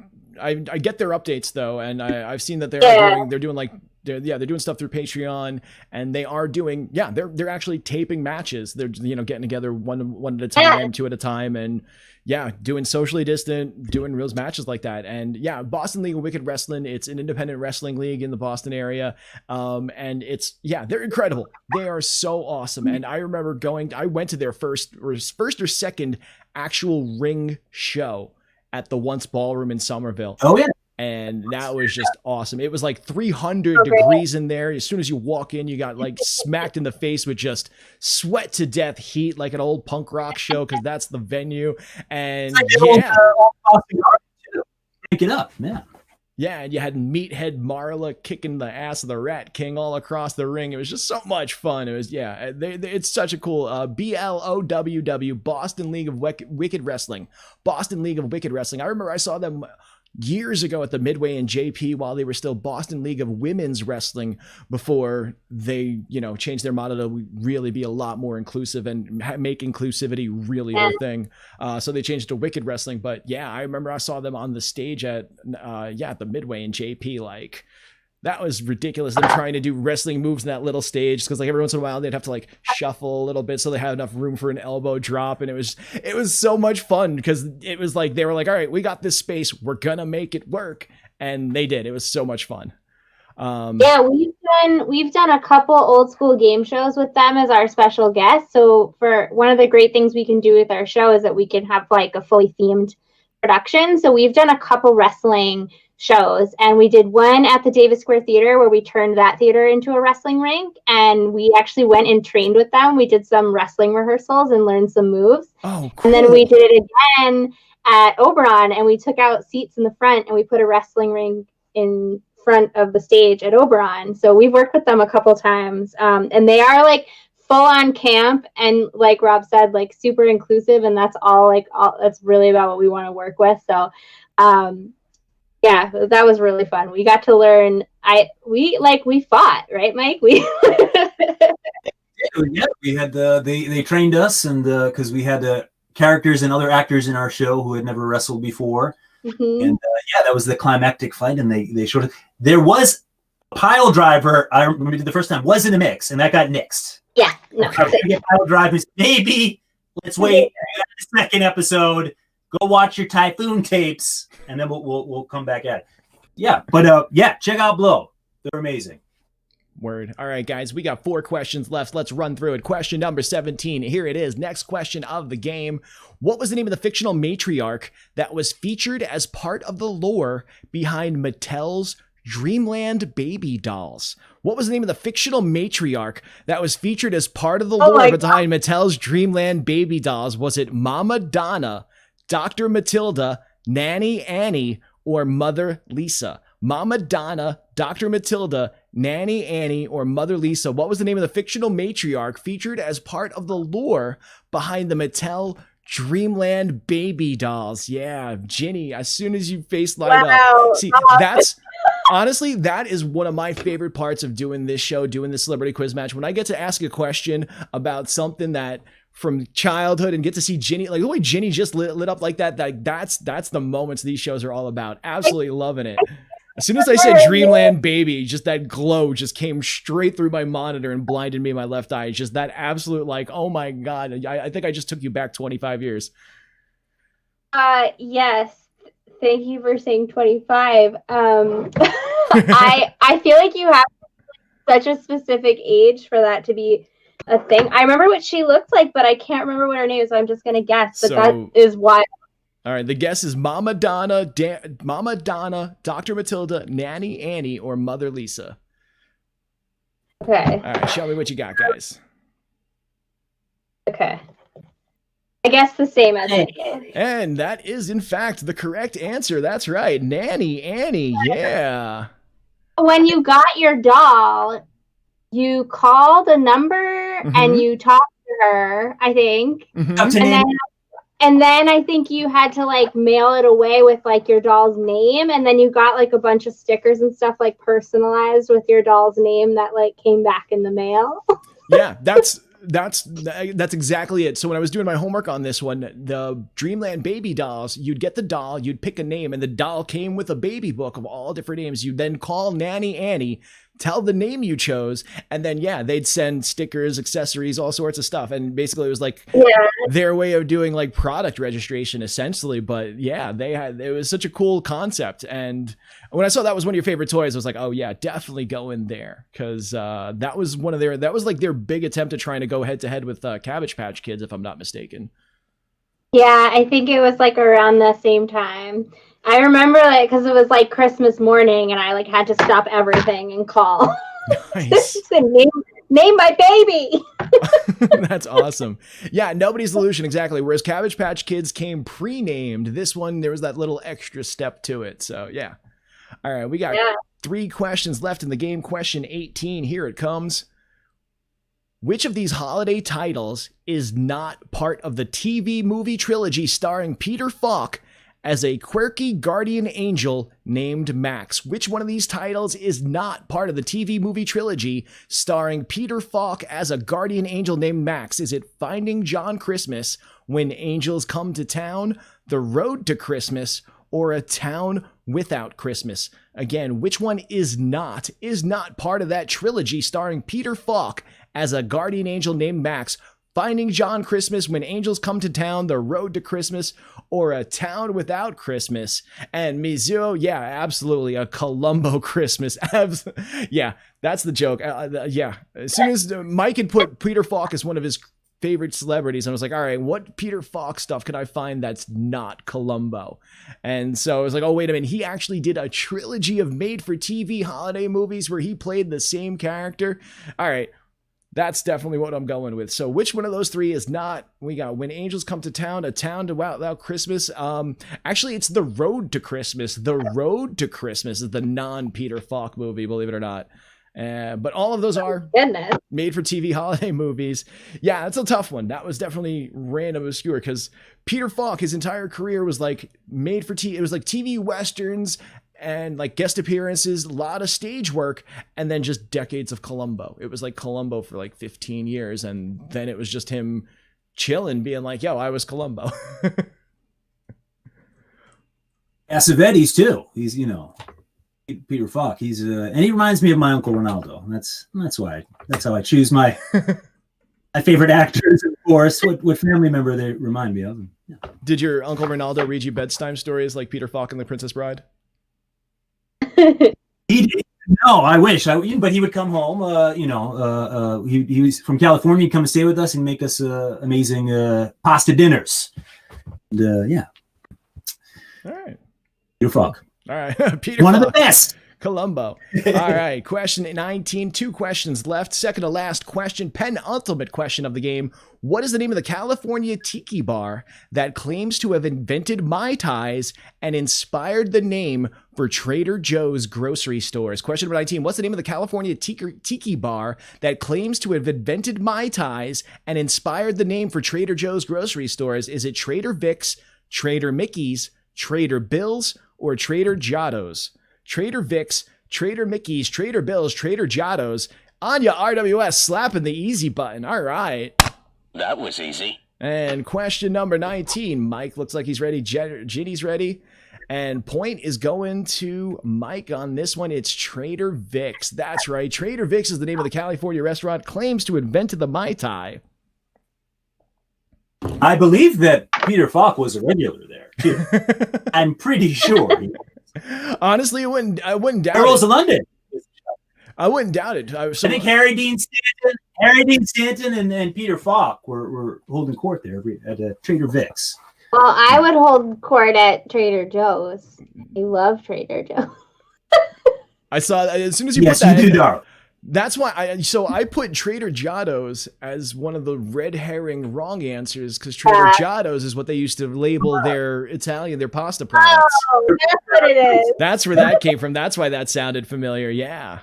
get their updates though, and I've seen that they're doing like they're doing stuff through Patreon, and they are doing, they're actually taping matches. They're, getting together one at a time, two at a time, and doing socially distant, doing real matches like that. And Boston League of Wicked Wrestling, it's an independent wrestling league in the Boston area. And it's, they're incredible. They are so awesome. And I remember I went to their first or second actual ring show at the Once Ballroom in Somerville. Oh, yeah. And that was just awesome. It was like 300 degrees in there. As soon as you walk in, you got like smacked in the face with just sweat to death heat, like an old punk rock show, because that's the venue. And pick it up, man. Yeah, and you had Meathead Marla kicking the ass of the Rat King all across the ring. It was just so much fun. It was, it's such a cool BLOWW, Boston League of Wicked Wrestling. Boston League of Wicked Wrestling. I remember I saw them years ago at the Midway in JP while they were still Boston League of Women's Wrestling, before they, changed their motto to really be a lot more inclusive and make inclusivity really their thing. So they changed it to Wicked Wrestling. But I remember I saw them on the stage at the Midway in JP. Like, that was ridiculous. Them trying to do wrestling moves in that little stage, because like every once in a while they'd have to like shuffle a little bit so they had enough room for an elbow drop, and it was so much fun, because it was like they were like, all right, we got this space, we're gonna make it work, and they did. It was so much fun. We've done a couple old school game shows with them as our special guests. So for one of the great things we can do with our show is that we can have like a fully themed production. So we've done a couple wrestling shows, and we did one at the Davis Square Theater where we turned that theater into a wrestling rink, and we actually went and trained with them. We did some wrestling rehearsals and learned some moves. Oh, cool. And then we did it again at Oberon, and we took out seats in the front and we put a wrestling ring in front of the stage at Oberon. So we've worked with them a couple times, and they are like full on camp, and like Rob said, like super inclusive, and that's that's really about what we want to work with. So that was really fun. We got to learn. We fought, right, Mike? We had they trained us, and because we had characters and other actors in our show who had never wrestled before. Mm-hmm. And that was the climactic fight, and they showed it. There was a pile driver. I remember the first time was in the mix, and that got nixed. Yeah, no. Pile drivers. Maybe let's wait the second episode. Go watch your Typhoon tapes, and then we'll come back at it. Yeah, but check out Blow. They're amazing. Word. All right, guys, we got 4 questions left. Let's run through it. Question number 17. Here it is. Next question of the game. What was the name of the fictional matriarch that was featured as part of the lore behind Mattel's Dreamland Baby Dolls? What was the name of the fictional matriarch that was featured as part of the lore behind Mattel's Dreamland Baby Dolls? Was it Mama Donna, Dr. Matilda, Nanny Annie, or Mother Lisa? Mama Donna, Dr. Matilda, Nanny Annie, or Mother Lisa. What was the name of the fictional matriarch featured as part of the lore behind the Mattel Dreamland Baby Dolls? Yeah, Ginny, as soon as you face light up. See, honestly, that is one of my favorite parts of doing this show, doing the Celebrity Quiz Match. When I get to ask a question about something that from childhood and get to see Ginny, like the way Ginny just lit up like that, that's the moments these shows are all about. Absolutely loving it. As soon as I said Dreamland Baby, just that glow just came straight through my monitor and blinded me in my left eye. Just that absolute like, oh my God, I think I just took you back 25 years. Yes. Thank you for saying 25. I feel like you have such a specific age for that to be a thing. I remember what she looked like, but I can't remember what her name is, so I'm just going to guess. But that is wild. All right, the guess is Mama Donna, Dr. Matilda, Nanny Annie, or Mother Lisa. Okay. All right, show me what you got, guys. Okay. I guess the same as me. And that is, in fact, the correct answer. That's right. Nanny Annie, yeah. When you got your doll, you called a number and you talked to her, I think. Mm-hmm. And then I think you had to like mail it away with like your doll's name, and then you got like a bunch of stickers and stuff like personalized with your doll's name that like came back in the mail. Yeah, that's exactly it. So when I was doing my homework on this one, the Dreamland Baby Dolls, you'd get the doll, you'd pick a name, and the doll came with a baby book of all different names. You'd then call Nanny Annie, tell the name you chose, and then they'd send stickers, accessories, all sorts of stuff. And basically it was like their way of doing like product registration essentially. But it was such a cool concept. And when I saw that was one of your favorite toys, I was like, oh yeah, definitely go in there, because that was like their big attempt at trying to go head to head with Cabbage Patch Kids, if I'm not mistaken. Yeah, I think it was like around the same time. I remember like because it was like Christmas morning, and I like had to stop everything and call. Nice. Name my baby. That's awesome. Yeah, Nobody's Illusion, exactly. Whereas Cabbage Patch Kids came pre-named, this one there was that little extra step to it. So yeah. All right, we got 3 questions left in the game. Question 18. Here it comes. Which of these holiday titles is not part of the TV movie trilogy starring Peter Falk as a quirky guardian angel named Max? Which one of these titles is not part of the TV movie trilogy starring Peter Falk as a guardian angel named Max? Is it Finding John Christmas, When Angels Come to Town, The Road to Christmas, or A Town Without Christmas? Again, which one is not part of that trilogy starring Peter Falk as a guardian angel named Max? Finding John Christmas, When Angels Come to Town, The Road to Christmas, or A Town Without Christmas? And Mizuo, absolutely, a Columbo Christmas. Yeah, that's the joke. As soon as Mike had put Peter Falk as one of his favorite celebrities, and I was like, all right, what Peter Falk stuff can I find that's not Columbo? And so I was like, oh, wait a minute, he actually did a trilogy of made-for-TV holiday movies where he played the same character. All right, that's definitely what I'm going with. So which one of those 3 is not? We got When Angels Come to Town, A Town Without Christmas. Actually, it's The Road to Christmas. The Road to Christmas is the non-Peter Falk movie, believe it or not. But all of those are made for TV holiday movies. Yeah, that's a tough one. That was definitely random obscure, because Peter Falk, his entire career was like made for TV. It was like TV westerns and like guest appearances, a lot of stage work, and then just decades of Columbo. It was like Columbo for like 15 years, and then it was just him chilling, being like, yo, I was Columbo. Cassavetes too. He's, Peter Falk. He's and he reminds me of my Uncle Ronaldo. And that's how I choose my my favorite actors, of course. What family member they remind me of. Yeah. Did your Uncle Ronaldo read you bedtime stories like Peter Falk and the Princess Bride? He did. No, I wish. But he would come home. He was from California. He'd come and stay with us and make us amazing pasta dinners. And, all right. Peter Falk. All right. Peter One Falk. of the best. Columbo. All right. Question 19. 2 questions left. Second to last question. Penultimate question of the game. What is the name of the California tiki bar that claims to have invented Mai Tais and inspired the name for Trader Joe's grocery stores? Question number 19. What's the name of the California tiki bar that claims to have invented Mai Tais and inspired the name for Trader Joe's grocery stores? Is it Trader Vic's, Trader Mickey's, Trader Bill's, or Trader Giotto's? Trader Vic's, Trader Mickey's, Trader Bill's, Trader Giotto's. Anya RWS slapping the easy button. All right. That was easy. And question number 19. Mike looks like he's ready. Ginny's ready. And point is going to Mike on this one. It's Trader Vic's. That's right. Trader Vic's is the name of the California restaurant. Claims to have invented the Mai Tai. I believe that Peter Falk was a regular there, too. I'm pretty sure. Honestly, I wouldn't doubt Earls it. of London. I wouldn't doubt it. I think Harry Dean Stanton and Peter Falk were holding court there at Trader Vic's. Well, I would hold court at Trader Joe's. I love Trader Joe's. I saw as soon as you yes, put that you in do, there, darling. That's why I put Trader Giotto's as one of the red herring wrong answers, because Trader Giotto's is what they used to label their Italian, their pasta products. Oh, that's what it is. That's where that came from. That's why that sounded familiar. Yeah.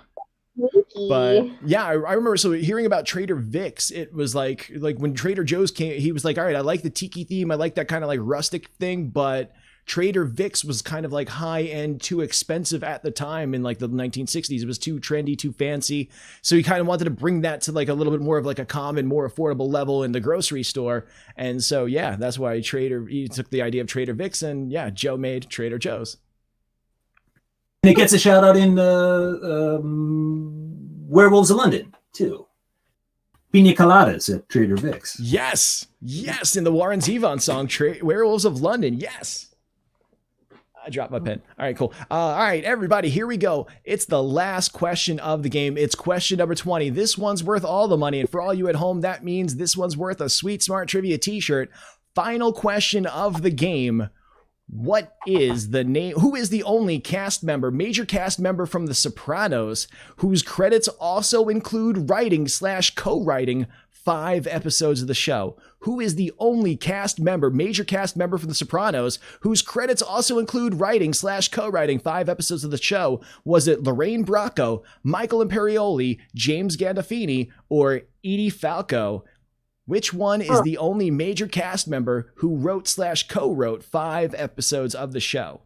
Sneaky. But yeah, I remember. So hearing about Trader Vic's, it was like when Trader Joe's came, he was like, all right, I like the tiki theme. I like that kind of like rustic thing, but Trader Vic's was kind of like high end, too expensive at the time in like the 1960s. It was too trendy, too fancy. So he kind of wanted to bring that to like a little bit more of like a common, more affordable level in the grocery store. And so, yeah, that's why he took the idea of Trader Vic's, and yeah, Joe made Trader Joe's. And it gets a shout out in Werewolves of London, too. Pina Coladas at Trader Vic's. Yes. Yes. In the Warren Zevon song, Werewolves of London. Yes. I dropped my pen. All right, cool. All right, everybody, here we go. It's the last question of the game. It's question number 20. This one's worth all the money. And for all you at home, that means this one's worth a Sweet Smart Trivia t-shirt. Final question of the game. What is the name? Who is the only cast member, major cast member from The Sopranos, whose credits also include writing / co-writing 5 episodes of the show? Who is the only cast member, major cast member from The Sopranos, whose credits also include writing / co-writing 5 episodes of the show? Was it Lorraine Bracco, Michael Imperioli, James Gandolfini, or Edie Falco? Which one is the only major cast member who wrote / co-wrote 5 episodes of the show?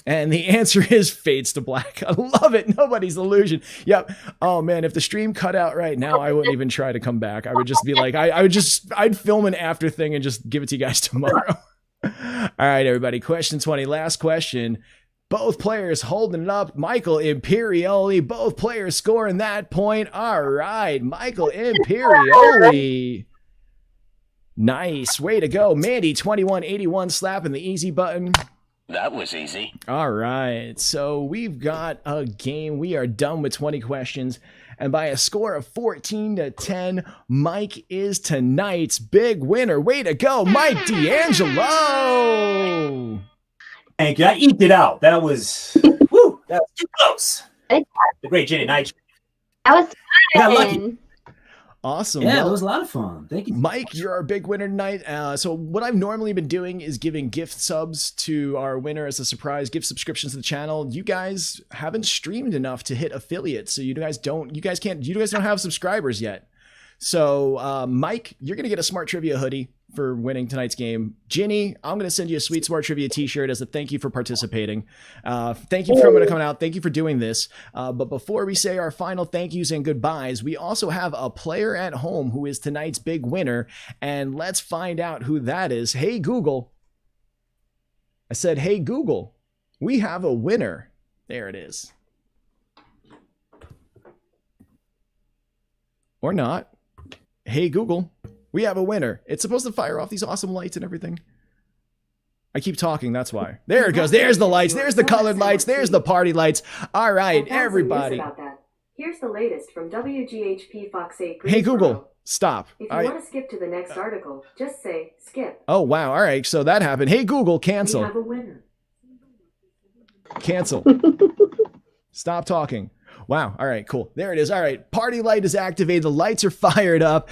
And the answer is Fades to Black. I love it. Nobody's illusion. Yep. Oh man, if the stream cut out right now, I wouldn't even try to come back. I would just be like, I'd film an after thing and just give it to you guys tomorrow. All right, everybody. Question 20. Last question. Both players holding it up. Michael Imperioli. Both players scoring that point. All right. Michael Imperioli. Nice. Way to go. Mandy 2181 slapping the easy button. That was easy. All right. So we've got a game. We are done with 20 questions. And by a score of 14-10, Mike is tonight's big winner. Way to go, Mike D'Angelo. Thank you. I eked it out. That was, woo, that was too close. The great Ginny Nightshade. That was Got lucky. fun. Awesome. Yeah, Well, that was a lot of fun. Thank you. Mike, you're our big winner tonight. So what I've normally been doing is giving gift subs to our winner as a surprise, gift subscriptions to the channel. You guys haven't streamed enough to hit affiliates, so you guys don't have subscribers yet. So Mike, you're gonna get a Smart Trivia hoodie for winning tonight's game. Ginny, I'm gonna send you a Sweet Smart Trivia t-shirt as a thank you for participating. Thank you for coming out. Thank you for doing this. But before we say our final thank yous and goodbyes, we also have a player at home who is tonight's big winner, and let's find out who that is. Hey Google. I said, hey Google, we have a winner. There it is. Or not. Hey Google, we have a winner. It's supposed to fire off these awesome lights and everything. I keep talking, that's why. There it goes. There's the lights. There's the colored lights. There's the party lights. All right, everybody. Here's the latest from WGHP Fox 8. Hey Google, stop. If you want to skip to the next article, just say skip. Oh, wow. All right, so that happened. Hey Google, cancel. We have a winner. Cancel. Stop talking. Wow. All right, cool. There it is. All right. Party light is activated. The lights are fired up.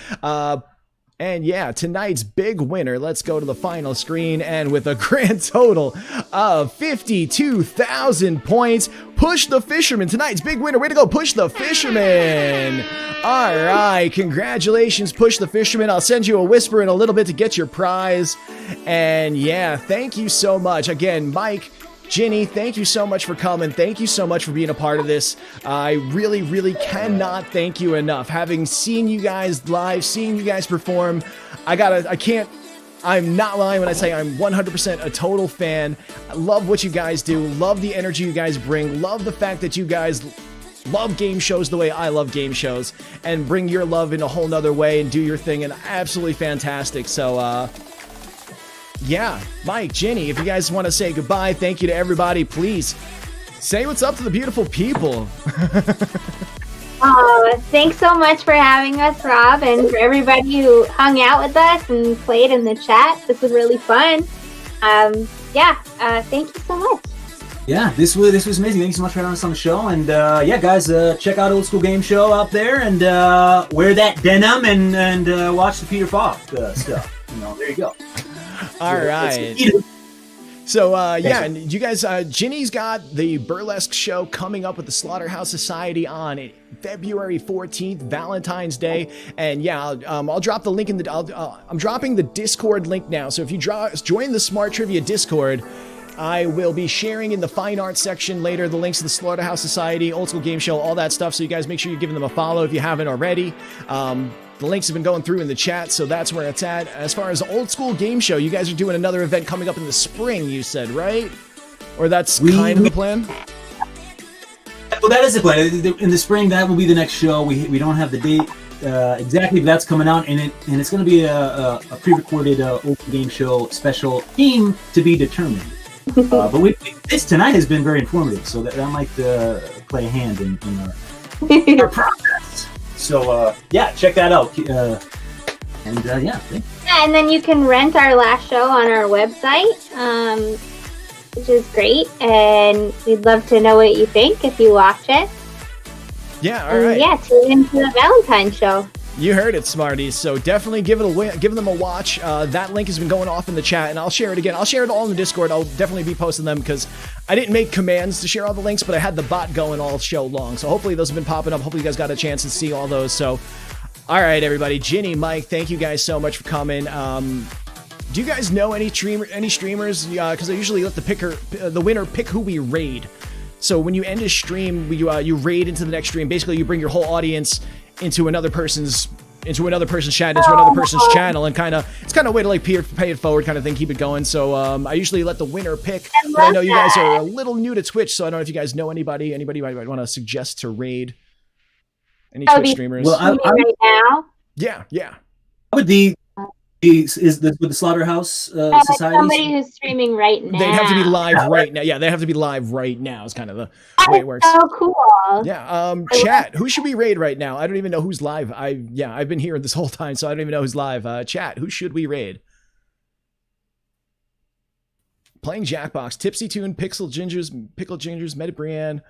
And yeah, tonight's big winner. Let's go to the final screen. And with a grand total of 52,000 points, Push the Fisherman. Tonight's big winner. Way to go, Push the Fisherman. All right. Congratulations, Push the Fisherman. I'll send you a whisper in a little bit to get your prize. And yeah, thank you so much. Again, Mike, Ginny, thank you so much for coming. Thank you so much for being a part of this. I really, really cannot thank you enough. Having seen you guys live, seeing you guys perform, I'm not lying when I say I'm 100% a total fan. I love what you guys do. Love the energy you guys bring. Love the fact that you guys love game shows the way I love game shows and bring your love in a whole nother way and do your thing, and absolutely fantastic. So, yeah, Mike, Ginny, if you guys want to say goodbye, thank you to everybody, please say what's up to the beautiful people. Thanks so much for having us, Rob, and for everybody who hung out with us and played in the chat. This was really fun. Thank you so much. Yeah, this was amazing. Thank you so much for having us on the show. And yeah, guys, check out Old School Game Show out there and wear that denim and watch the Peter Falk stuff. There you go. All right. So, yeah, and you guys, Ginny's got the burlesque show coming up with the Slaughterhouse Society on February 14th, Valentine's Day. And yeah, I'll drop the link in the, I'm dropping the Discord link now. So if you join the Smart Trivia Discord, I will be sharing in the fine arts section later the links to the Slaughterhouse Society, Old School Game Show, all that stuff. So you guys make sure you're giving them a follow if you haven't already. The links have been going through in the chat, so that's where it's at. As far as Old School Game Show, you guys are doing another event coming up in the spring, you said, right? Or that's kind of the plan? Well, that is the plan. In the spring, that will be the next show. We don't have the date exactly, but that's coming out, and it's going to be a pre-recorded open game show special, theme to be determined. But this tonight has been very informative, so that might play a hand in our progress. So yeah, check that out. And yeah, and then you can rent our last show on our website, which is great. And we'd love to know what you think if you watch it. Yeah, all right. Yeah, tune into the Valentine's show. You heard it, Smarties. So definitely give them a watch. That link has been going off in the chat, and I'll share it again. I'll share it all in the Discord. I'll definitely be posting them because I didn't make commands to share all the links, but I had the bot going all show long. So hopefully those have been popping up. Hopefully you guys got a chance to see all those. So, all right, everybody. Ginny, Mike, thank you guys so much for coming. Do you guys know any streamers? Because I usually let the winner pick who we raid. So when you end a stream, you raid into the next stream. Basically, you bring your whole audience into another person's chat, into another person's channel, and it's kind of a way to like pay it forward kind of thing, keep it going. So I usually let the winner pick. But I know you guys are a little new to Twitch, so I don't know if you guys know anybody might want to suggest to raid any Twitch streamers. Well, right now. Yeah. Would the with the Slaughterhouse Society? Somebody who's streaming right now. They'd have to be live right now. Yeah, they have to be live right now. Is kind of the way it works. So cool. Yeah. Chat. Who should we raid right now? I don't even know who's live. I've been here this whole time, so I don't even know who's live. Chat. Who should we raid? Playing Jackbox, Tipsy Tune, Pickled Gingers, Medibrian.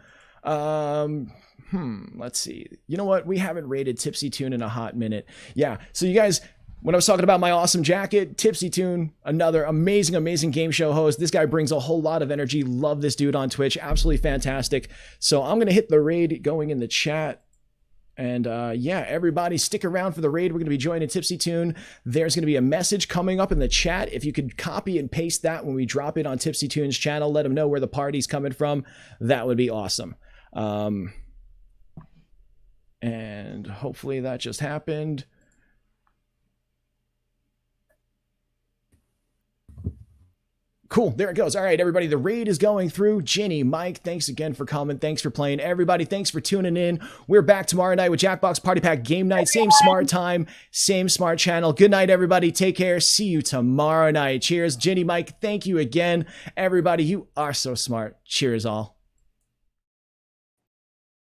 Let's see. You know what? We haven't rated Tipsy Tune in a hot minute. Yeah. So you guys. When I was talking about my awesome jacket, Tipsy Tune, another amazing game show host. This guy brings a whole lot of energy. Love this dude on Twitch. Absolutely fantastic. So I'm going to hit the raid going in the chat. And yeah, everybody stick around for the raid. We're going to be joining Tipsy Tune. There's going to be a message coming up in the chat. If you could copy and paste that when we drop it on Tipsy Tune's channel, let him know where the party's coming from. That would be awesome. And hopefully that just happened. Cool. There it goes. All right, everybody. The raid is going through. Ginny, Mike, thanks again for coming. Thanks for playing. Everybody, thanks for tuning in. We're back tomorrow night with Jackbox Party Pack Game Night. Same smart time, same smart channel. Good night, everybody. Take care. See you tomorrow night. Cheers. Ginny, Mike, thank you again. Everybody, you are so smart. Cheers, all.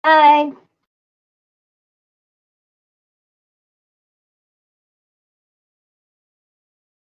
Bye.